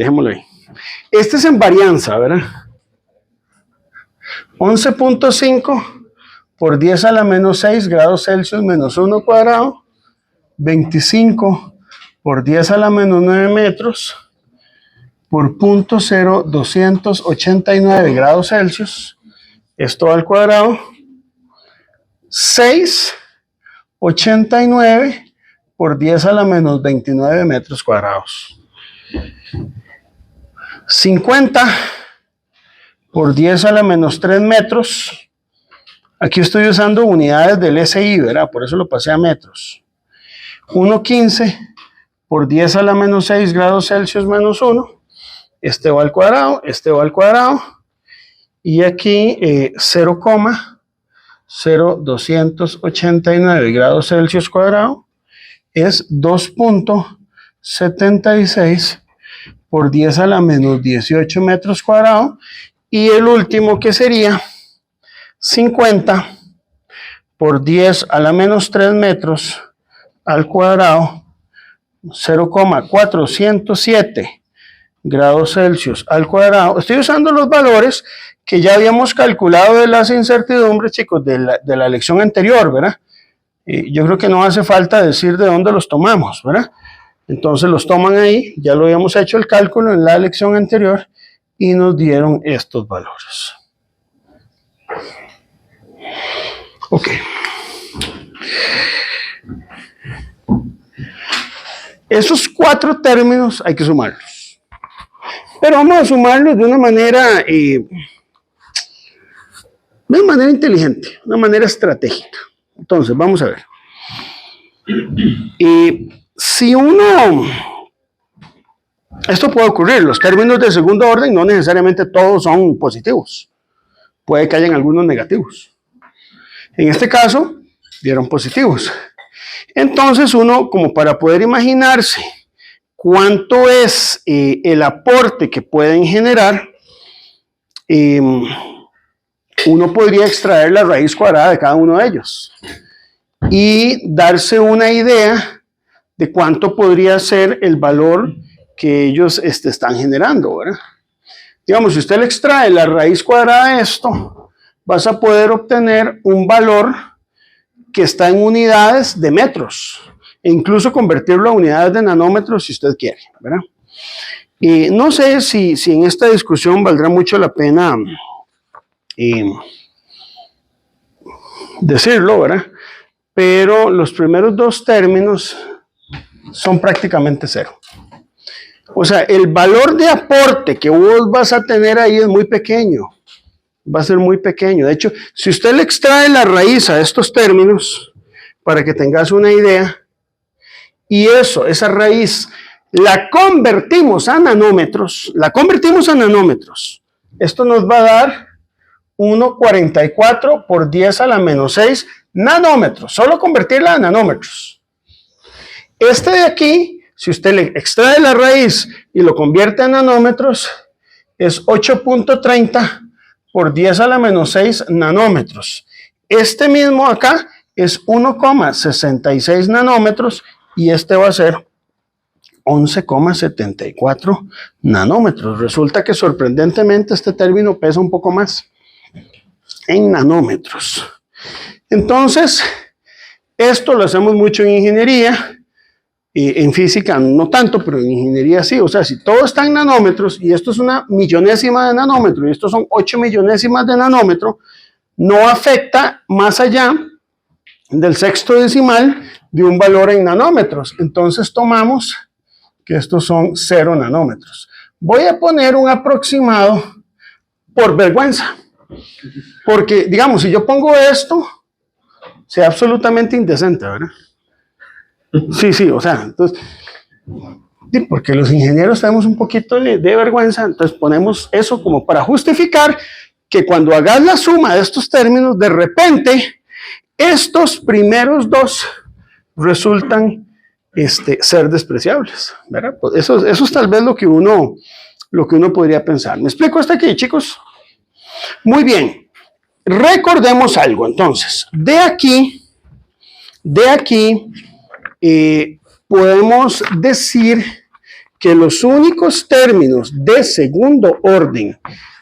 Este es en varianza, ¿verdad? 11.5 por 10 a la menos 6 grados Celsius menos 1 cuadrado, 25 por 10 a la menos 9 metros por 0.0289 grados Celsius, esto al cuadrado, 6,89 por 10 a la menos 29 metros cuadrados. 50 por 10 a la menos 3 metros. Aquí estoy usando unidades del SI, ¿verdad? Por eso lo pasé a metros. 1,15 por 10 a la menos 6 grados Celsius menos 1. Este va al cuadrado, este va al cuadrado. Y aquí 0,0289 grados Celsius cuadrado es 2.76 por 10 a la menos 18 metros cuadrados. Y el último, que sería 50 por 10 a la menos 3 metros al cuadrado, 0,407 grados Celsius al cuadrado. Estoy usando los valores que ya habíamos calculado de las incertidumbres, chicos, de la lección anterior, ¿verdad? Yo creo que no hace falta decir de dónde los tomamos, ¿verdad? Entonces los toman ahí, ya lo habíamos hecho el cálculo en la lección anterior y nos dieron estos valores. Ok. Esos 4 términos hay que sumarlos. Pero vamos a sumarlos de una manera inteligente, de una manera estratégica. Entonces, vamos a ver. Si uno... Esto puede ocurrir, los términos de segundo orden no necesariamente todos son positivos. Puede que hayan algunos negativos. En este caso, dieron positivos. Entonces uno, como para poder imaginarse cuánto es el aporte que pueden generar, uno podría extraer la raíz cuadrada de cada uno de ellos y darse una idea de cuánto podría ser el valor que ellos están generando, ¿verdad? Digamos, si usted le extrae la raíz cuadrada de esto, vas a poder obtener un valor que está en unidades de metros, e incluso convertirlo a unidades de nanómetros si usted quiere, ¿verdad? No sé si en esta discusión valdrá mucho la pena decirlo, ¿verdad? Pero los primeros dos términos son prácticamente cero. O sea, el valor de aporte que vos vas a tener ahí es muy pequeño. Va a ser muy pequeño. De hecho, si usted le extrae la raíz a estos términos, para que tengas una idea, y esa raíz, la convertimos a nanómetros, esto nos va a dar 1,44 por 10 a la menos 6 nanómetros, solo convertirla a nanómetros. Este de aquí, si usted le extrae la raíz y lo convierte a nanómetros, es 8,30 por 10 a la menos 6 nanómetros. Este mismo acá es 1,66 nanómetros y este va a ser 11,74 nanómetros. Resulta que sorprendentemente este término pesa un poco más en nanómetros. Entonces, esto lo hacemos mucho en ingeniería. En física no tanto, pero en ingeniería sí. O sea, si todo está en nanómetros y esto es una millonésima de nanómetro y estos son 8 millonésimas de nanómetro, no afecta más allá del sexto decimal de un valor en nanómetros. Entonces tomamos que estos son 0 nanómetros. Voy a poner un aproximado por vergüenza. Porque, digamos, si yo pongo esto, sea absolutamente indecente, ¿verdad? Sí, o sea, entonces, porque los ingenieros tenemos un poquito de vergüenza, entonces ponemos eso como para justificar que cuando hagas la suma de estos términos, de repente, estos primeros dos resultan ser despreciables, ¿verdad? Eso es tal vez lo que uno podría pensar. ¿Me explico hasta aquí, chicos? Muy bien. Recordemos algo, entonces. De aquí, podemos decir que los únicos términos de segundo orden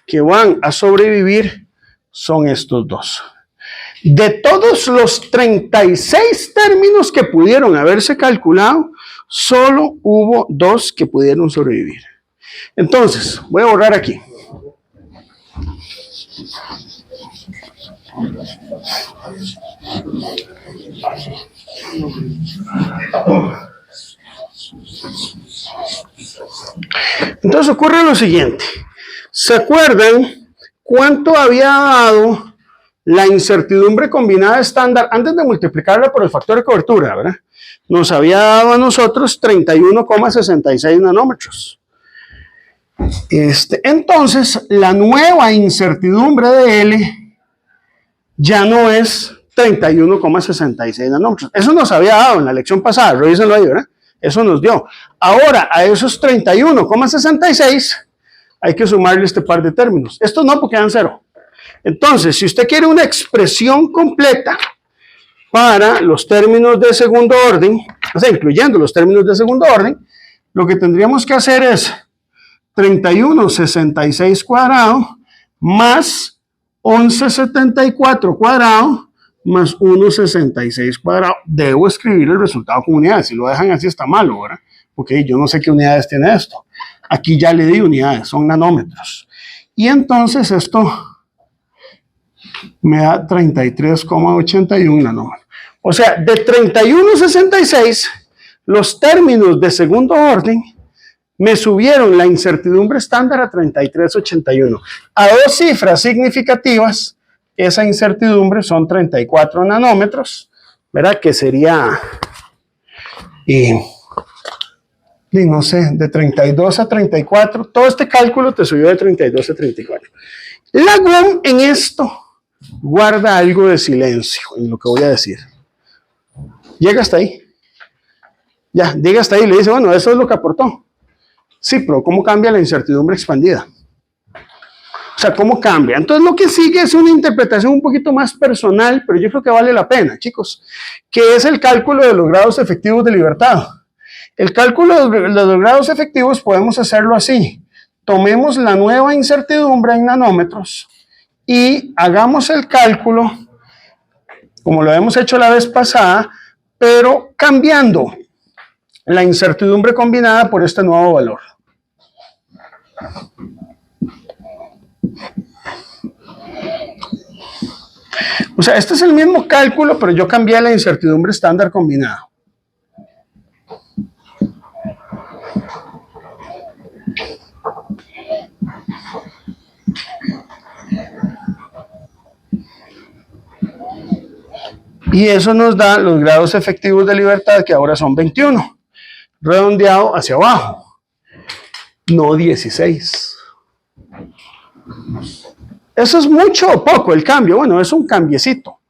que van a sobrevivir son estos dos. De todos los 36 términos que pudieron haberse calculado, solo hubo 2 que pudieron sobrevivir. Entonces, voy a borrar aquí. Entonces ocurre lo siguiente. ¿Se acuerdan cuánto había dado la incertidumbre combinada estándar antes de multiplicarla por el factor de cobertura, ¿verdad? Nos había dado a nosotros 31,66 nanómetros. Entonces, la nueva incertidumbre de L ya no es 31,66 nanómetros. Eso nos había dado en la lección pasada, revísenlo ahí, ¿verdad? Eso nos dio. Ahora, a esos 31,66 hay que sumarle este par de términos. Estos no, porque dan 0. Entonces, si usted quiere una expresión completa para los términos de segundo orden, o sea, incluyendo los términos de segundo orden, lo que tendríamos que hacer es 31,66 cuadrado más 11,74 cuadrado más 1,66 cuadrado. Debo escribir el resultado con unidades. Si lo dejan así está malo, ¿verdad? Porque yo no sé qué unidades tiene esto. Aquí ya le di unidades, son nanómetros. Y entonces esto me da 33,81 nanómetros. O sea, de 31,66, los términos de segundo orden me subieron la incertidumbre estándar a 33,81. A 2 cifras significativas, esa incertidumbre son 34 nanómetros, ¿verdad? Que sería, no sé, de 32 a 34. Todo este cálculo te subió de 32 a 34. La GUM en esto guarda algo de silencio en lo que voy a decir. Llega hasta ahí. Ya, diga hasta ahí, le dice, bueno, eso es lo que aportó. Sí, pero ¿cómo cambia la incertidumbre expandida? O sea, ¿cómo cambia? Entonces, lo que sigue es una interpretación un poquito más personal, pero yo creo que vale la pena, chicos, que es el cálculo de los grados efectivos de libertad. El cálculo de los grados efectivos podemos hacerlo así. Tomemos la nueva incertidumbre en nanómetros y hagamos el cálculo, como lo hemos hecho la vez pasada, pero cambiando la incertidumbre combinada por este nuevo valor. O sea, este es el mismo cálculo, pero yo cambié la incertidumbre estándar combinada. Y eso nos da los grados efectivos de libertad, que ahora son 21, redondeado hacia abajo, no 16. ¿Eso es mucho o poco el cambio? Bueno, es un cambiecito,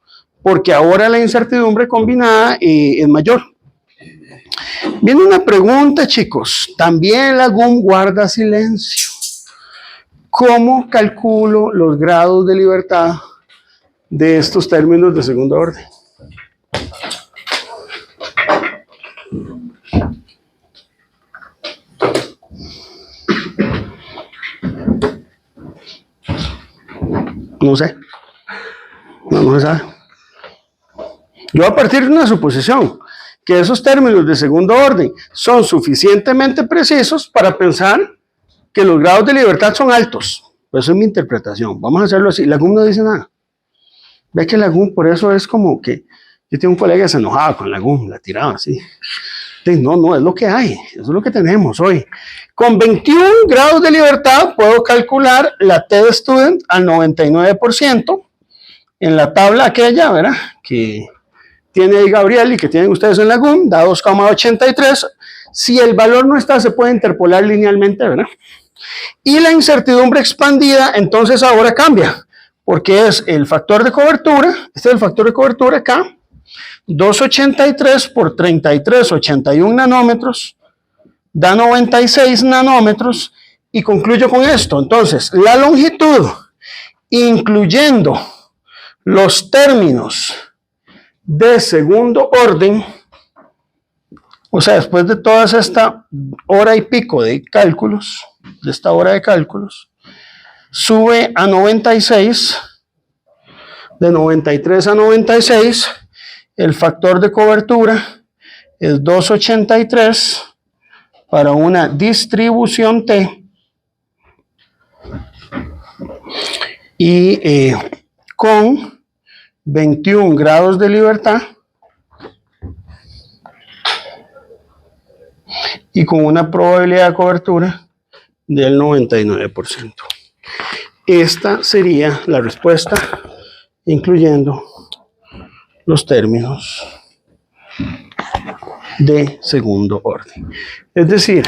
porque ahora la incertidumbre combinada es mayor. Viene una pregunta, chicos. También la GUM guarda silencio. ¿Cómo calculo los grados de libertad de estos términos de segundo orden? No sé. No se sabe. Yo a partir de una suposición, que esos términos de segundo orden son suficientemente precisos para pensar que los grados de libertad son altos. Eso es mi interpretación. Vamos a hacerlo así. La GUM no dice nada. Ve que la GUM, por eso es como que yo tengo un colega que se enojaba con la GUM, la tiraba así. No, es lo que hay. Eso es lo que tenemos hoy. Con 21 grados de libertad puedo calcular la T de student al 99% en la tabla aquella, ¿verdad? Que tiene ahí Gabriel y que tienen ustedes en la GUM, da 2,83. Si el valor no está, se puede interpolar linealmente, ¿verdad? Y la incertidumbre expandida, entonces ahora cambia, porque es el factor de cobertura, este es el factor de cobertura acá, 283 por 33, 81 nanómetros, da 96 nanómetros, y concluyo con esto. Entonces, la longitud, incluyendo los términos de segundo orden, o sea, después de toda esta hora y pico de cálculos, de esta hora de cálculos, sube a 96, de 93 a 96, el factor de cobertura es 283 para una distribución T, y con 21 grados de libertad y con una probabilidad de cobertura del 99%. Esta sería la respuesta, incluyendo los términos de segundo orden. Es decir,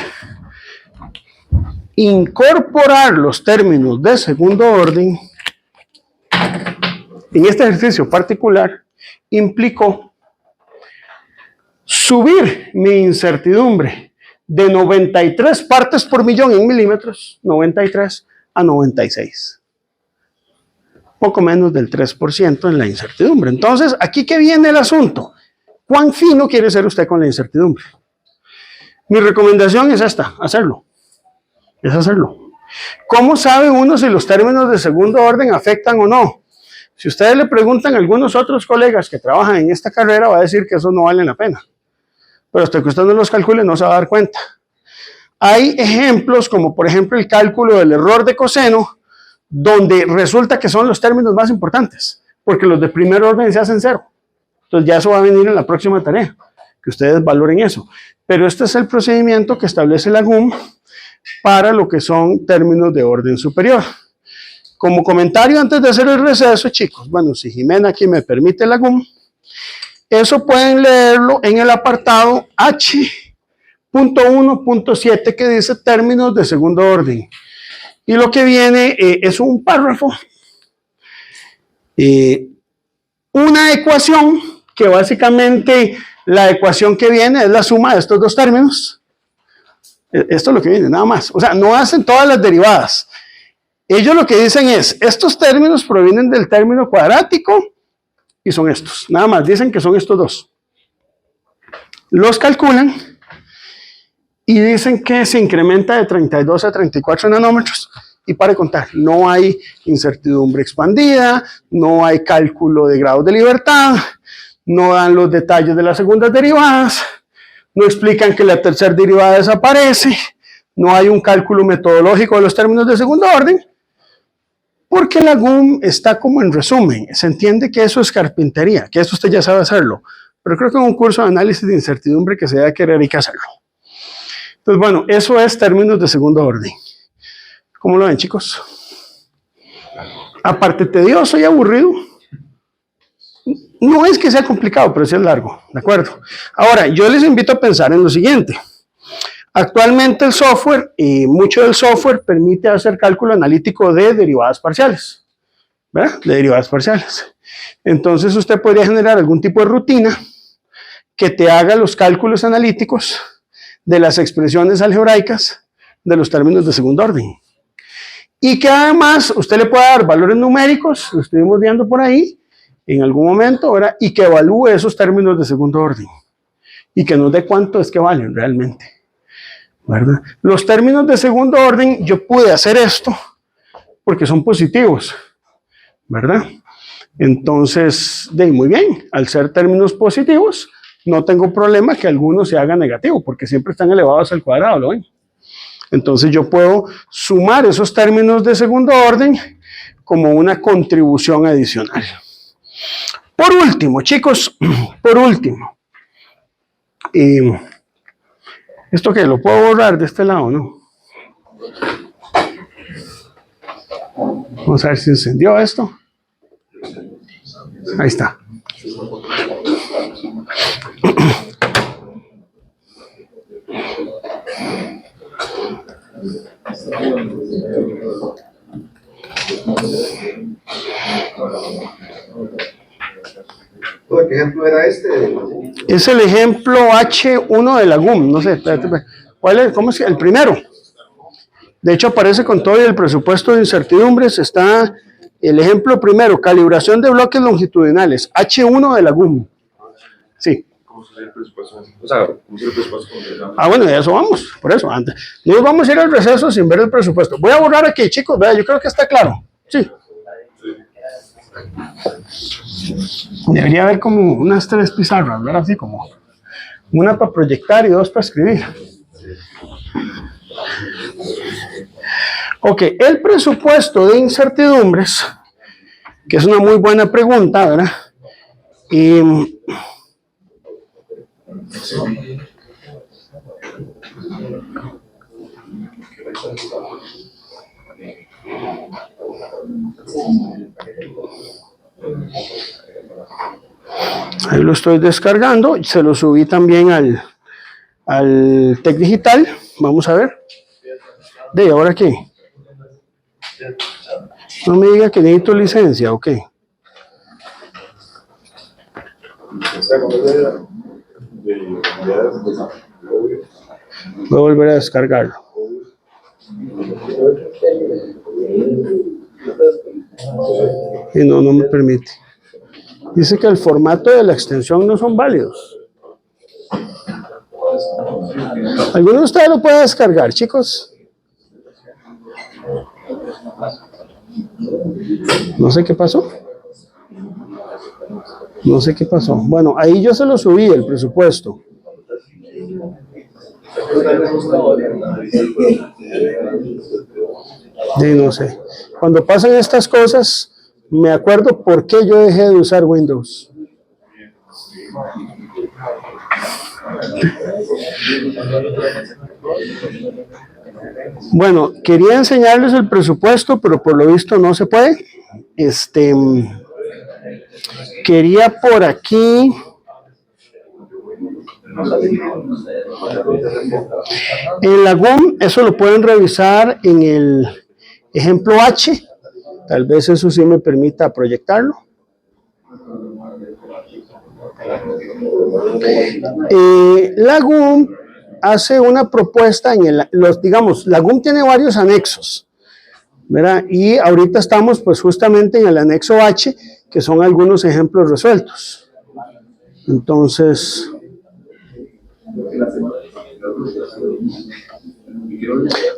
incorporar los términos de segundo orden en este ejercicio particular implicó subir mi incertidumbre de 93 partes por millón en milímetros, 93 a 96. Poco menos del 3% en la incertidumbre. Entonces, ¿aquí qué viene el asunto? ¿Cuán fino quiere ser usted con la incertidumbre? Mi recomendación es esta, hacerlo. Es hacerlo. ¿Cómo sabe uno si los términos de segundo orden afectan o no? Si ustedes le preguntan a algunos otros colegas que trabajan en esta carrera, va a decir que eso no vale la pena. Pero hasta que usted no los calcule, no se va a dar cuenta. Hay ejemplos, como por ejemplo el cálculo del error de coseno, donde resulta que son los términos más importantes, porque los de primer orden se hacen cero. Entonces ya eso va a venir en la próxima tarea, que ustedes valoren eso. Pero este es el procedimiento que establece la GUM para lo que son términos de orden superior. Como comentario antes de hacer el receso, chicos, bueno, si Jimena aquí me permite la GUM, eso pueden leerlo en el apartado H.1.7 que dice términos de segundo orden. Y lo que viene es un párrafo, una ecuación que básicamente La ecuación que viene es la suma de estos dos términos. Esto es lo que viene, nada más. O sea, no hacen todas las derivadas. Ellos lo que dicen es, estos términos provienen del término cuadrático y son estos. Nada más, dicen que son estos dos. Los calculan y dicen que se incrementa de 32 a 34 nanómetros. Y para contar, no hay incertidumbre expandida, no hay cálculo de grados de libertad, no dan los detalles de las segundas derivadas, no explican que la tercera derivada desaparece, no hay un cálculo metodológico de los términos de segundo orden, porque la GUM está como en resumen. Se entiende que eso es carpintería, que eso usted ya sabe hacerlo, pero creo que en un curso de análisis de incertidumbre que se debe querer hay que hacerlo. Entonces, bueno, eso es términos de segundo orden. ¿Cómo lo ven, chicos? Aparte tedioso y aburrido, no es que sea complicado, pero sí es largo, ¿de acuerdo? Ahora, yo les invito a pensar en lo siguiente. Actualmente el software, y mucho del software, permite hacer cálculo analítico de derivadas parciales, ¿verdad? De derivadas parciales. Entonces usted podría generar algún tipo de rutina que te haga los cálculos analíticos de las expresiones algebraicas de los términos de segundo orden. Y que además usted le pueda dar valores numéricos, lo estuvimos viendo por ahí, en algún momento, ¿verdad? Y que evalúe esos términos de segundo orden. Y que nos dé cuánto es que valen realmente, ¿verdad? Los términos de segundo orden, yo pude hacer esto porque son positivos, ¿verdad? Entonces, muy bien, al ser términos positivos, no tengo problema que alguno se haga negativo, porque siempre están elevados al cuadrado, ¿lo ven? Entonces yo puedo sumar esos términos de segundo orden como una contribución adicional. Por último, chicos, por último, ¿esto qué? ¿Lo puedo borrar de este lado, no? Vamos a ver si encendió esto. Ahí está. ¿Qué ejemplo era este? Es el ejemplo H1 de la GUM, no sé, ¿cuál es? ¿Cómo es? El primero. De hecho aparece con todo el presupuesto de incertidumbres, está el ejemplo primero, calibración de bloques longitudinales, H1 de la GUM. Sí. ¿Cómo sería el presupuesto? O sea, ¿cómo sería el presupuesto? Ah, bueno, de eso vamos, por eso, antes. No vamos a ir al receso sin ver el presupuesto. Voy a borrar aquí, chicos, vea, yo creo que está claro. Sí. Debería haber como unas 3 pizarras, ¿verdad? Así como una para proyectar y 2 para escribir. Ok, el presupuesto de incertidumbres, que es una muy buena pregunta, ¿verdad? Ahí lo estoy descargando, se lo subí también al Tec Digital. Vamos a ver. ¿Y ahora qué? No me diga que necesito licencia, ¿ok? Voy a volver a descargarlo. Y no me permite. Dice que el formato de la extensión no son válidos. ¿Alguno de ustedes lo puede descargar, chicos? No sé qué pasó. No sé qué pasó. Bueno, ahí yo se lo subí, el presupuesto. Sí, no sé. Cuando pasan estas cosas, me acuerdo por qué yo dejé de usar Windows. Bueno, quería enseñarles el presupuesto, pero por lo visto no se puede. Quería por aquí. En la GUM, eso lo pueden revisar en el ejemplo H. Tal vez eso sí me permita proyectarlo. La GUM hace una propuesta digamos, la GUM tiene varios anexos, ¿verdad? Y ahorita estamos pues justamente en el anexo H, que son algunos ejemplos resueltos. Entonces,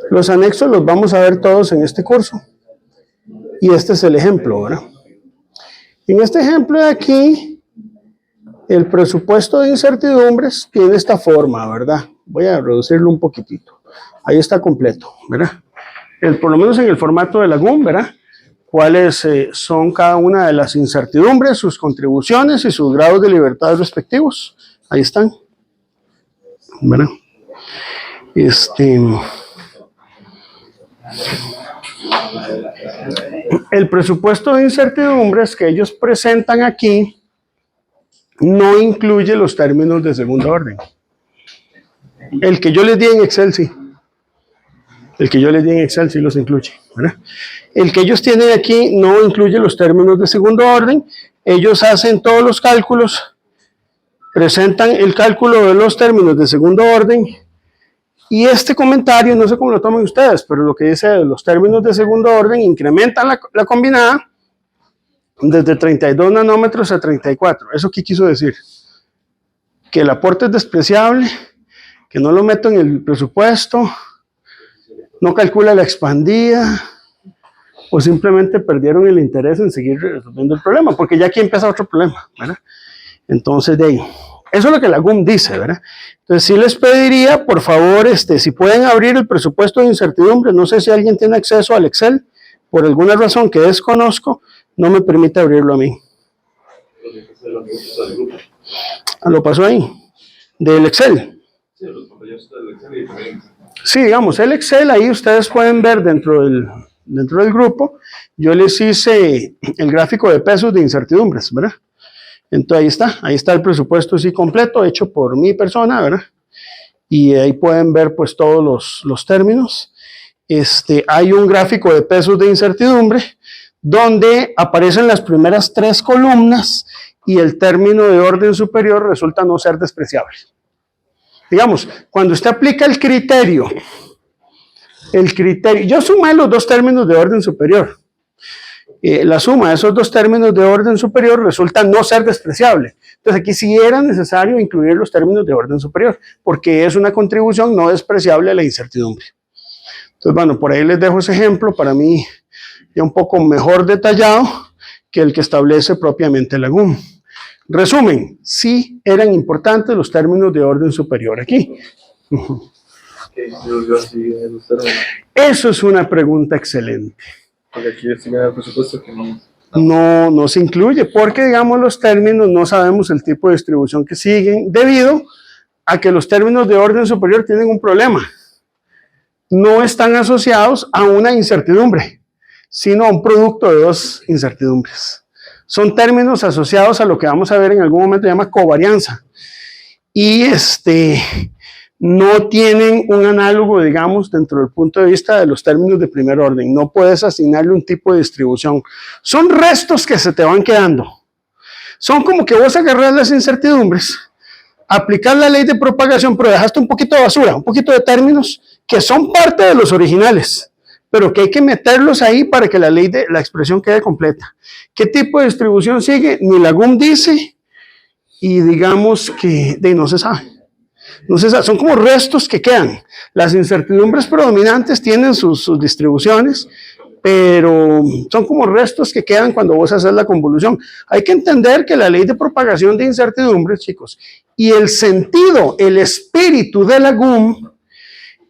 los anexos los vamos a ver todos en este curso. Y este es el ejemplo, ¿verdad? En este ejemplo de aquí, el presupuesto de incertidumbres tiene esta forma, ¿verdad? Voy a reducirlo un poquitito. Ahí está completo, ¿verdad? Por lo menos en el formato de la GUM, ¿verdad? Cuáles son cada una de las incertidumbres, sus contribuciones y sus grados de libertad respectivos. Ahí están, ¿verdad? El presupuesto de incertidumbres que ellos presentan aquí no incluye los términos de segundo orden. El que yo les di en Excel, sí. El que yo les di en Excel sí los incluye, ¿verdad? El que ellos tienen aquí no incluye los términos de segundo orden. Ellos hacen todos los cálculos, presentan el cálculo de los términos de segundo orden. Y este comentario, no sé cómo lo toman ustedes, pero lo que dice los términos de segundo orden incrementan la combinada desde 32 nanómetros a 34. ¿Eso qué quiso decir? Que el aporte es despreciable, que no lo meto en el presupuesto, no calcula la expandida, o simplemente perdieron el interés en seguir resolviendo el problema, porque ya aquí empieza otro problema, ¿verdad? Entonces, de ahí. Eso es lo que la GUM dice, ¿verdad? Entonces, sí les pediría, por favor, si pueden abrir el presupuesto de incertidumbre. No sé si alguien tiene acceso al Excel, por alguna razón que desconozco, no me permite abrirlo a mí. Lo pasó ahí, del Excel. Sí, digamos, el Excel, ahí ustedes pueden ver dentro del grupo, yo les hice el gráfico de pesos de incertidumbres, ¿verdad? Entonces ahí está el presupuesto sí completo, hecho por mi persona, ¿verdad? Y ahí pueden ver pues todos los términos. Hay un gráfico de pesos de incertidumbre, donde aparecen las primeras 3 columnas y el término de orden superior resulta no ser despreciable. Digamos, cuando usted aplica el criterio, yo sumé los 2 términos de orden superior. La suma de esos 2 términos de orden superior resulta no ser despreciable. Entonces aquí sí era necesario incluir los términos de orden superior, porque es una contribución no despreciable a la incertidumbre. Entonces, bueno, por ahí les dejo ese ejemplo, para mí ya un poco mejor detallado que el que establece propiamente la GUM. Resumen, sí eran importantes los términos de orden superior aquí. Eso es una pregunta excelente. Porque aquí estima el presupuesto que no se incluye, porque digamos los términos no sabemos el tipo de distribución que siguen, debido a que los términos de orden superior tienen un problema. No están asociados a una incertidumbre, sino a un producto de 2 incertidumbres. Son términos asociados a lo que vamos a ver en algún momento, se llama covarianza. Y no tienen un análogo, digamos, dentro del punto de vista de los términos de primer orden. No puedes asignarle un tipo de distribución. Son restos que se te van quedando. Son como que vos agarras las incertidumbres, aplicas la ley de propagación, pero dejaste un poquito de basura, un poquito de términos que son parte de los originales, pero que hay que meterlos ahí para que la expresión quede completa. ¿Qué tipo de distribución sigue? Ni la GUM dice, y digamos que no se sabe. Son como restos que quedan. Las incertidumbres predominantes tienen sus distribuciones, pero son como restos que quedan cuando vos haces la convolución. Hay que entender que la ley de propagación de incertidumbres, chicos, y el sentido, el espíritu de la GUM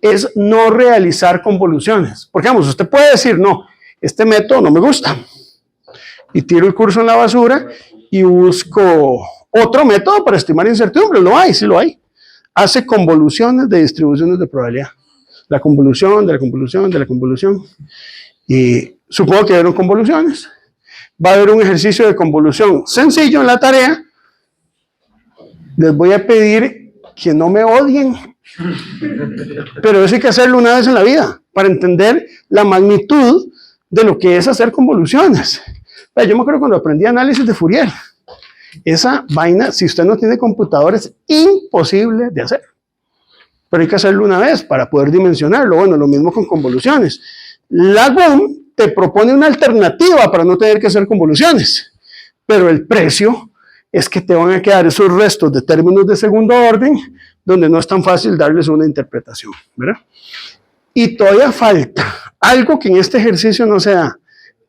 es no realizar convoluciones. Porque, vamos, usted puede decir, no, este método no me gusta, y tiro el curso en la basura y busco otro método para estimar incertidumbres. Lo hay, sí lo hay. Hace convoluciones de distribuciones de probabilidad. La convolución, de la convolución, de la convolución. Y supongo que vieron convoluciones. Va a haber un ejercicio de convolución sencillo en la tarea. Les voy a pedir que no me odien, pero eso hay que hacerlo una vez en la vida para entender la magnitud de lo que es hacer convoluciones. Yo me acuerdo cuando aprendí análisis de Fourier Esa vaina, si usted no tiene computador, es imposible de hacer. Pero hay que hacerlo una vez para poder dimensionarlo. Bueno, lo mismo con convoluciones. La GUM te propone una alternativa para no tener que hacer convoluciones, pero el precio es que te van a quedar esos restos de términos de segundo orden donde no es tan fácil darles una interpretación, ¿verdad? Y todavía falta algo que en este ejercicio no se da,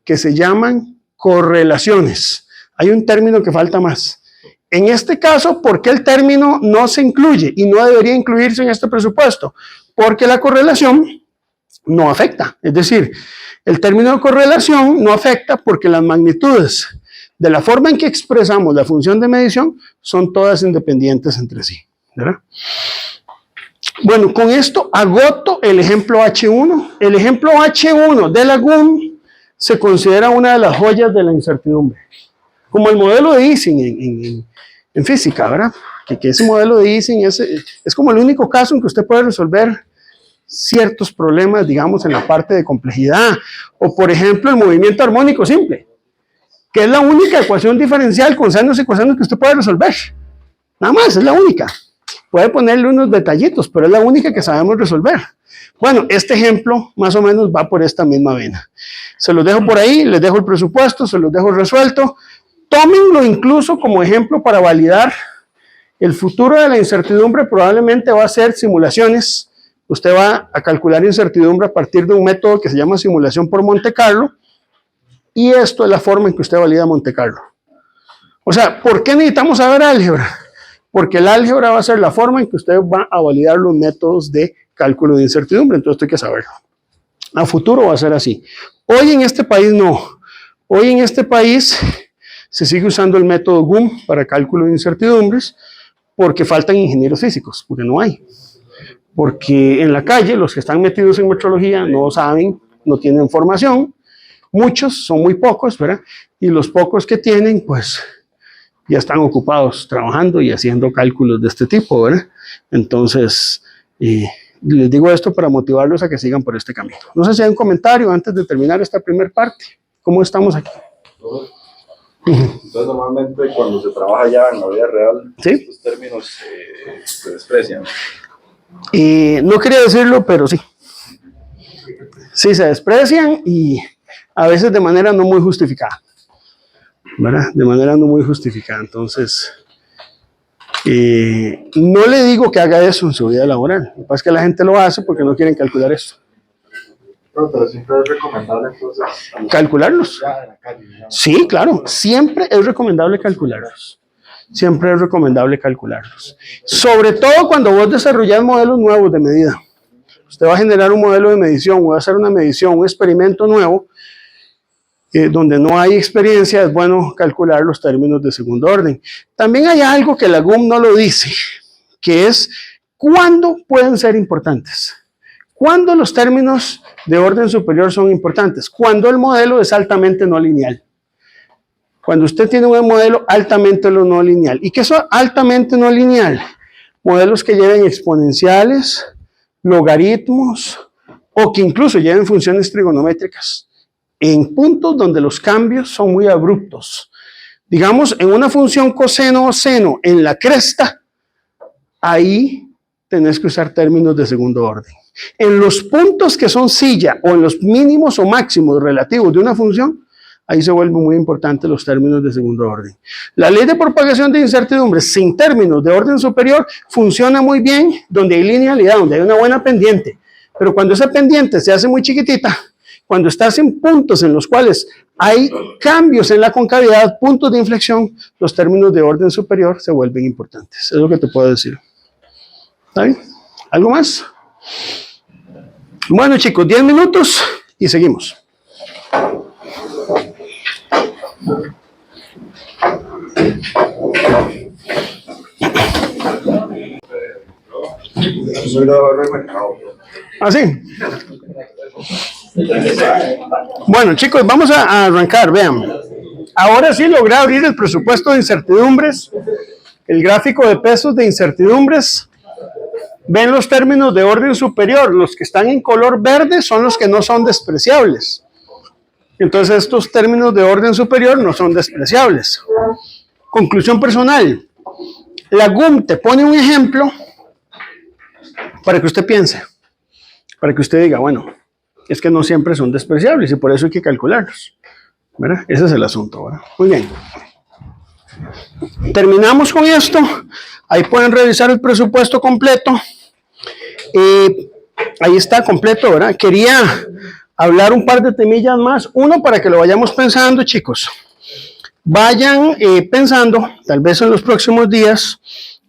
que se llaman correlaciones. Hay un término que falta más. En este caso, ¿por qué el término no se incluye y no debería incluirse en este presupuesto? Porque la correlación no afecta. Es decir, el término de correlación no afecta porque las magnitudes de la forma en que expresamos la función de medición son todas independientes entre sí, ¿verdad? Bueno, con esto agoto el ejemplo H1. El ejemplo H1 de la GUM se considera una de las joyas de la incertidumbre. Como el modelo de Ising en física, ¿verdad? Que ese modelo de Ising es como el único caso en que usted puede resolver ciertos problemas, digamos, en la parte de complejidad. O, por ejemplo, el movimiento armónico simple, que es la única ecuación diferencial con senos y cosenos que usted puede resolver. Nada más, es la única. Puede ponerle unos detallitos, pero es la única que sabemos resolver. Bueno, este ejemplo más o menos va por esta misma vena. Se los dejo por ahí, les dejo el presupuesto, se los dejo resuelto. Tómenlo incluso como ejemplo para validar. El futuro de la incertidumbre probablemente va a ser simulaciones. Usted va a calcular incertidumbre a partir de un método que se llama simulación por Monte Carlo. Y esto es la forma en que usted valida Monte Carlo. O sea, ¿por qué necesitamos saber álgebra? Porque el álgebra va a ser la forma en que usted va a validar los métodos de cálculo de incertidumbre. Entonces esto hay que saberlo. A futuro va a ser así. Hoy en este país no. Hoy en este país se sigue usando el método GUM para cálculo de incertidumbres porque faltan ingenieros físicos, porque no hay. Porque en la calle los que están metidos en metrología no saben, no tienen formación. Muchos, son muy pocos, ¿verdad? Y los pocos que tienen, pues ya están ocupados trabajando y haciendo cálculos de este tipo, ¿verdad? Entonces, les digo esto para motivarlos a que sigan por este camino. No sé si hay un comentario antes de terminar esta primera parte. ¿Cómo estamos aquí? Entonces, normalmente cuando se trabaja ya en la vida real, ¿sí? Estos términos se desprecian. No quería decirlo, pero sí. Sí, se desprecian y a veces de manera no muy justificada, ¿verdad? De manera no muy justificada. Entonces, no le digo que haga eso en su vida laboral. Lo que pasa es que la gente lo hace porque no quieren calcular esto. No, pero siempre es recomendable entonces ¿Calcularlos? ya en la calle, digamos. Sí, claro. Siempre es recomendable calcularlos. Siempre es recomendable calcularlos. Sobre todo cuando vos desarrollas modelos nuevos de medida. Usted va a generar un modelo de medición, o va a hacer una medición, un experimento nuevo, donde no hay experiencia, es bueno calcular los términos de segundo orden. También hay algo que la GUM no lo dice, que es cuándo pueden ser importantes. ¿Cuándo los términos de orden superior son importantes? Cuando el modelo es altamente no lineal. Cuando usted tiene un modelo altamente no lineal. ¿Y qué es altamente no lineal? Modelos que lleven exponenciales, logaritmos, o que incluso lleven funciones trigonométricas, en puntos donde los cambios son muy abruptos. Digamos, en una función coseno o seno en la cresta, ahí tenés que usar términos de segundo orden. En los puntos que son silla o en los mínimos o máximos relativos de una función, ahí se vuelven muy importantes los términos de segundo orden. La ley de propagación de incertidumbres sin términos de orden superior funciona muy bien donde hay linealidad, donde hay una buena pendiente. Pero cuando esa pendiente se hace muy chiquitita, cuando estás en puntos en los cuales hay cambios en la concavidad, puntos de inflexión, los términos de orden superior se vuelven importantes. Es lo que te puedo decir. ¿Está bien? ¿Algo más? Bueno, chicos, 10 minutos y seguimos. ¿Ah, sí? Bueno, chicos, vamos a arrancar, vean. Ahora sí logré abrir el presupuesto de incertidumbres, el gráfico de pesos de incertidumbres. Ven los términos de orden superior, los que están en color verde son los que no son despreciables. Entonces estos términos de orden superior no son despreciables. Conclusión personal. La GUM te pone un ejemplo para que usted piense, para que usted diga, bueno, es que no siempre son despreciables y por eso hay que calcularlos, ¿verdad? Ese es el asunto, ¿verdad? Muy bien. Terminamos con esto. Ahí pueden revisar el presupuesto completo. Ahí está completo, ¿verdad? Quería hablar un par de temillas más. Uno, para que lo vayamos pensando, chicos. Vayan pensando, tal vez en los próximos días,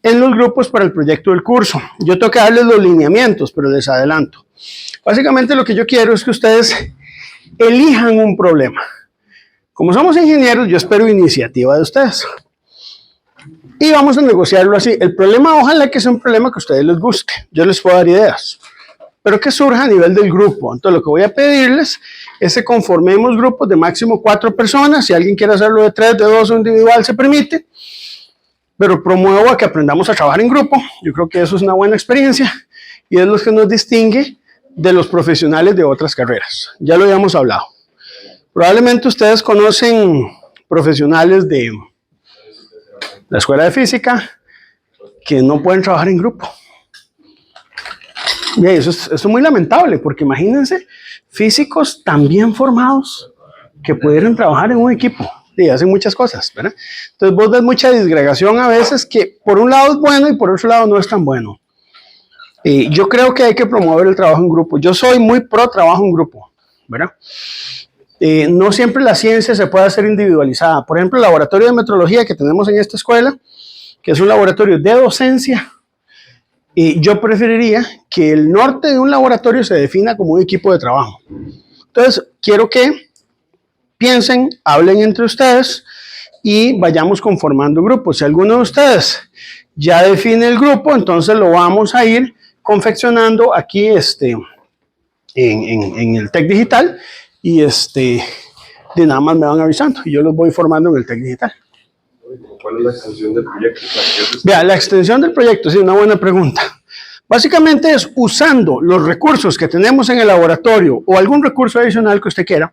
en los grupos para el proyecto del curso. Yo tengo que darles los lineamientos, pero les adelanto. Básicamente lo que yo quiero es que ustedes elijan un problema. Como somos ingenieros, yo espero iniciativa de ustedes. Y vamos a negociarlo así. El problema, ojalá que sea un problema que a ustedes les guste. Yo les puedo dar ideas, pero que surja a nivel del grupo. Entonces, lo que voy a pedirles es que conformemos grupos de máximo 4 personas. Si alguien quiere hacerlo de 3, de 2 o individual, se permite. Pero promuevo a que aprendamos a trabajar en grupo. Yo creo que eso es una buena experiencia y es lo que nos distingue de los profesionales de otras carreras. Ya lo habíamos hablado. Probablemente ustedes conocen profesionales de la escuela de física que no pueden trabajar en grupo. Y eso es muy lamentable, porque imagínense físicos tan bien formados que pudieran trabajar en un equipo y hacen muchas cosas, ¿verdad? Entonces vos ves mucha disgregación a veces que por un lado es bueno y por otro lado no es tan bueno. Yo creo que hay que promover el trabajo en grupo. Yo soy muy pro trabajo en grupo, ¿verdad? No siempre la ciencia se puede hacer individualizada. Por ejemplo, el laboratorio de metrología que tenemos en esta escuela, que es un laboratorio de docencia, yo preferiría que el norte de un laboratorio se defina como un equipo de trabajo. Entonces, quiero que piensen, hablen entre ustedes y vayamos conformando grupos. Si alguno de ustedes ya define el grupo, entonces lo vamos a ir confeccionando aquí en el TEC Digital y de nada más me van avisando y yo los voy formando en el TEC Digital. ¿Cuál es la extensión del proyecto? Vea, la extensión del proyecto, sí, una buena pregunta. Básicamente es usando los recursos que tenemos en el laboratorio o algún recurso adicional que usted quiera,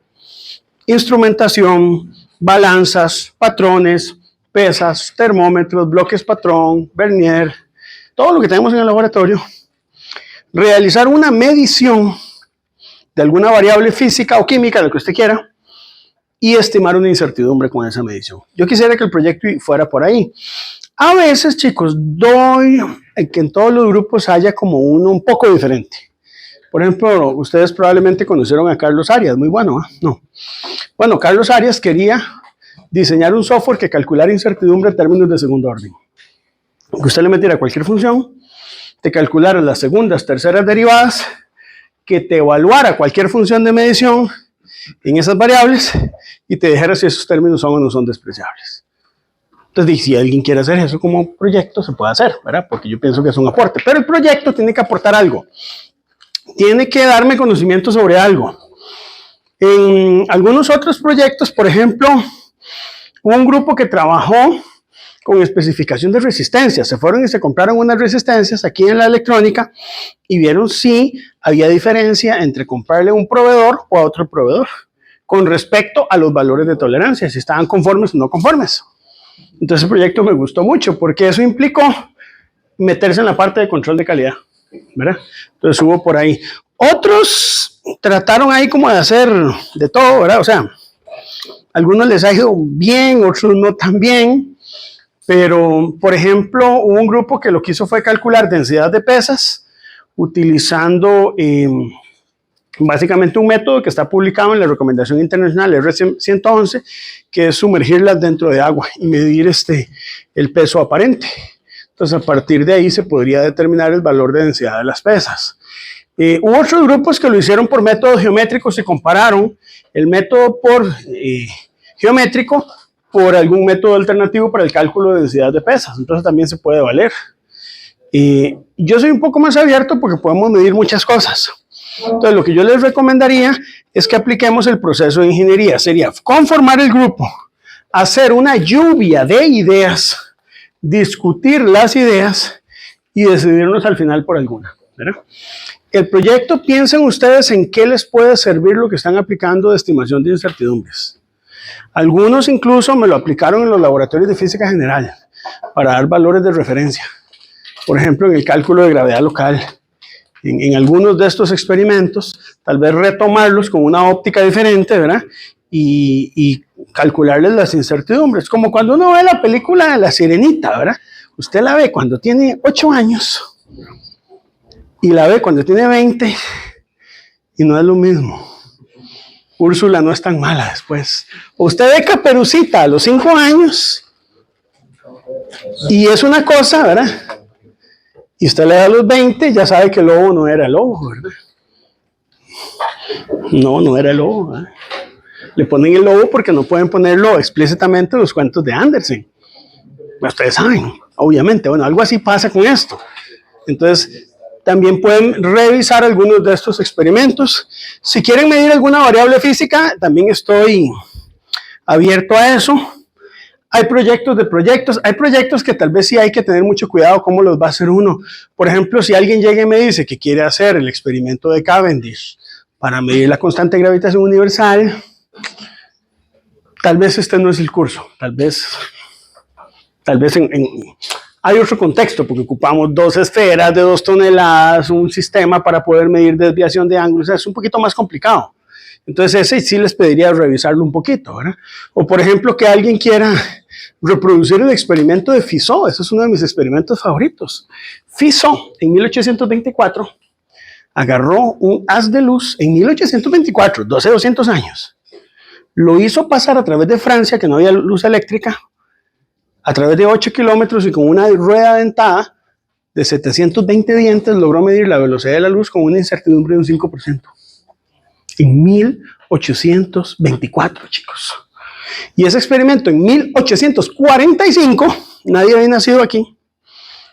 instrumentación, balanzas, patrones, pesas, termómetros, bloques patrón, vernier, todo lo que tenemos en el laboratorio, realizar una medición de alguna variable física o química, lo que usted quiera, y estimar una incertidumbre con esa medición. Yo quisiera que el proyecto fuera por ahí. A veces, chicos, doy que en todos los grupos haya como uno un poco diferente. Por ejemplo, ustedes probablemente conocieron a Carlos Arias, muy bueno, ¿eh? No. Bueno, Carlos Arias quería diseñar un software que calculara incertidumbre en términos de segundo orden. Que usted le metiera cualquier función, te calculara las segundas, terceras derivadas, que te evaluara cualquier función de medición en esas variables y te dijera si esos términos son o no son despreciables. Entonces, si alguien quiere hacer eso como proyecto, se puede hacer, ¿verdad? Porque yo pienso que es un aporte. Pero el proyecto tiene que aportar algo. Tiene que darme conocimiento sobre algo. En algunos otros proyectos, por ejemplo, hubo un grupo que trabajó con especificación de resistencia. Se fueron y se compraron unas resistencias aquí en la electrónica y vieron si había diferencia entre comprarle a un proveedor o a otro proveedor con respecto a los valores de tolerancia, si estaban conformes o no conformes. Entonces el proyecto me gustó mucho porque eso implicó meterse en la parte de control de calidad, ¿verdad? Entonces hubo por ahí. Otros trataron ahí como de hacer de todo, ¿verdad? O sea, algunos les ha ido bien, otros no tan bien, pero por ejemplo hubo un grupo que lo que hizo fue calcular densidad de pesas utilizando básicamente un método que está publicado en la recomendación internacional R111, que es sumergirlas dentro de agua y medir el peso aparente. Entonces, a partir de ahí se podría determinar el valor de densidad de las pesas. Hubo otros grupos que lo hicieron por métodos geométricos y compararon el método geométrico por algún método alternativo para el cálculo de densidad de pesas. Entonces, también se puede valer. Yo soy un poco más abierto porque podemos medir muchas cosas. Entonces, lo que yo les recomendaría es que apliquemos el proceso de ingeniería. Sería conformar el grupo, hacer una lluvia de ideas, discutir las ideas y decidirnos al final por alguna, ¿verdad? El proyecto, piensen ustedes en qué les puede servir lo que están aplicando de estimación de incertidumbres. Algunos incluso me lo aplicaron en los laboratorios de física general para dar valores de referencia. Por ejemplo, en el cálculo de gravedad local. En algunos de estos experimentos, tal vez retomarlos con una óptica diferente, ¿verdad? Y calcularles las incertidumbres. Como cuando uno ve la película de La Sirenita, ¿verdad? Usted la ve cuando tiene 8 años y la ve cuando tiene 20 y no es lo mismo. Úrsula no es tan mala después. Usted ve Caperucita a los 5 años y es una cosa, ¿verdad? Y usted le da a los 20, ya sabe que el lobo no era el lobo, ¿verdad? No era el lobo, ¿verdad? Le ponen el lobo porque no pueden ponerlo explícitamente en los cuentos de Andersen. Ustedes saben, obviamente. Bueno, algo así pasa con esto. Entonces, también pueden revisar algunos de estos experimentos. Si quieren medir alguna variable física, también estoy abierto a eso. Hay proyectos que tal vez sí hay que tener mucho cuidado cómo los va a hacer uno. Por ejemplo, si alguien llega y me dice que quiere hacer el experimento de Cavendish para medir la constante de gravitación universal, tal vez este no es el curso, tal vez hay otro contexto, porque ocupamos 2 esferas de 2 toneladas, un sistema para poder medir desviación de ángulos, es un poquito más complicado. Entonces ese sí les pediría revisarlo un poquito, ¿verdad? O por ejemplo que alguien quiera reproducir el experimento de Fizeau, ese es uno de mis experimentos favoritos. Fizeau en 1824 agarró un haz de luz en 1824, 200 años. Lo hizo pasar a través de Francia, que no había luz eléctrica, a través de 8 kilómetros y con una rueda dentada de 720 dientes logró medir la velocidad de la luz con una incertidumbre de un 5%. En 1824, chicos. Y ese experimento en 1845, nadie había nacido aquí,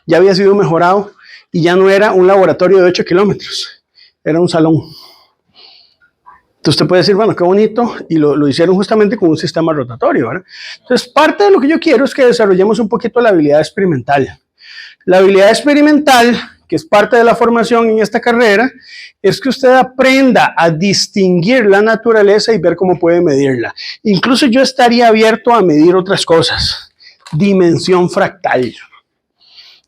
ya había sido mejorado y ya no era un laboratorio de 8 kilómetros, era un salón. Entonces usted puede decir, bueno, qué bonito, y lo hicieron justamente con un sistema rotatorio, ¿verdad? Entonces parte de lo que yo quiero es que desarrollemos un poquito la habilidad experimental. La habilidad experimental, que es parte de la formación en esta carrera, es que usted aprenda a distinguir la naturaleza y ver cómo puede medirla. Incluso yo estaría abierto a medir otras cosas. Dimensión fractal.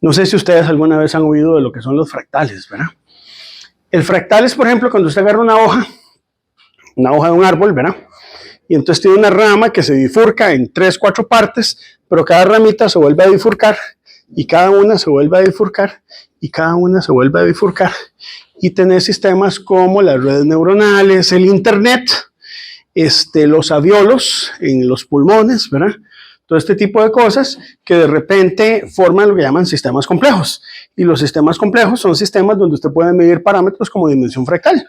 No sé si ustedes alguna vez han oído de lo que son los fractales, ¿verdad? El fractal es, por ejemplo, cuando usted agarra una hoja de un árbol, ¿verdad? Y entonces tiene una rama que se bifurca en 3, 4 partes, pero cada ramita se vuelve a bifurcar, y cada una se vuelve a bifurcar, y cada una se vuelve a bifurcar. Y tener sistemas como las redes neuronales, el internet, los alveolos en los pulmones, ¿verdad? Todo este tipo de cosas que de repente forman lo que llaman sistemas complejos. Y los sistemas complejos son sistemas donde usted puede medir parámetros como dimensión fractal.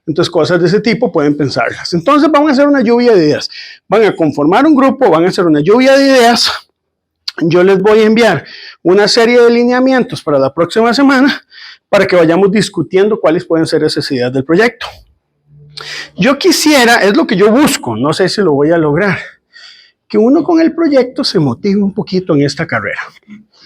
Entonces, cosas de ese tipo pueden pensarlas. Entonces, van a hacer una lluvia de ideas. Van a conformar un grupo, van a hacer una lluvia de ideas. Yo les voy a enviar una serie de lineamientos para la próxima semana para que vayamos discutiendo cuáles pueden ser esas ideas del proyecto. Yo quisiera, es lo que yo busco, no sé si lo voy a lograr, que uno con el proyecto se motive un poquito en esta carrera.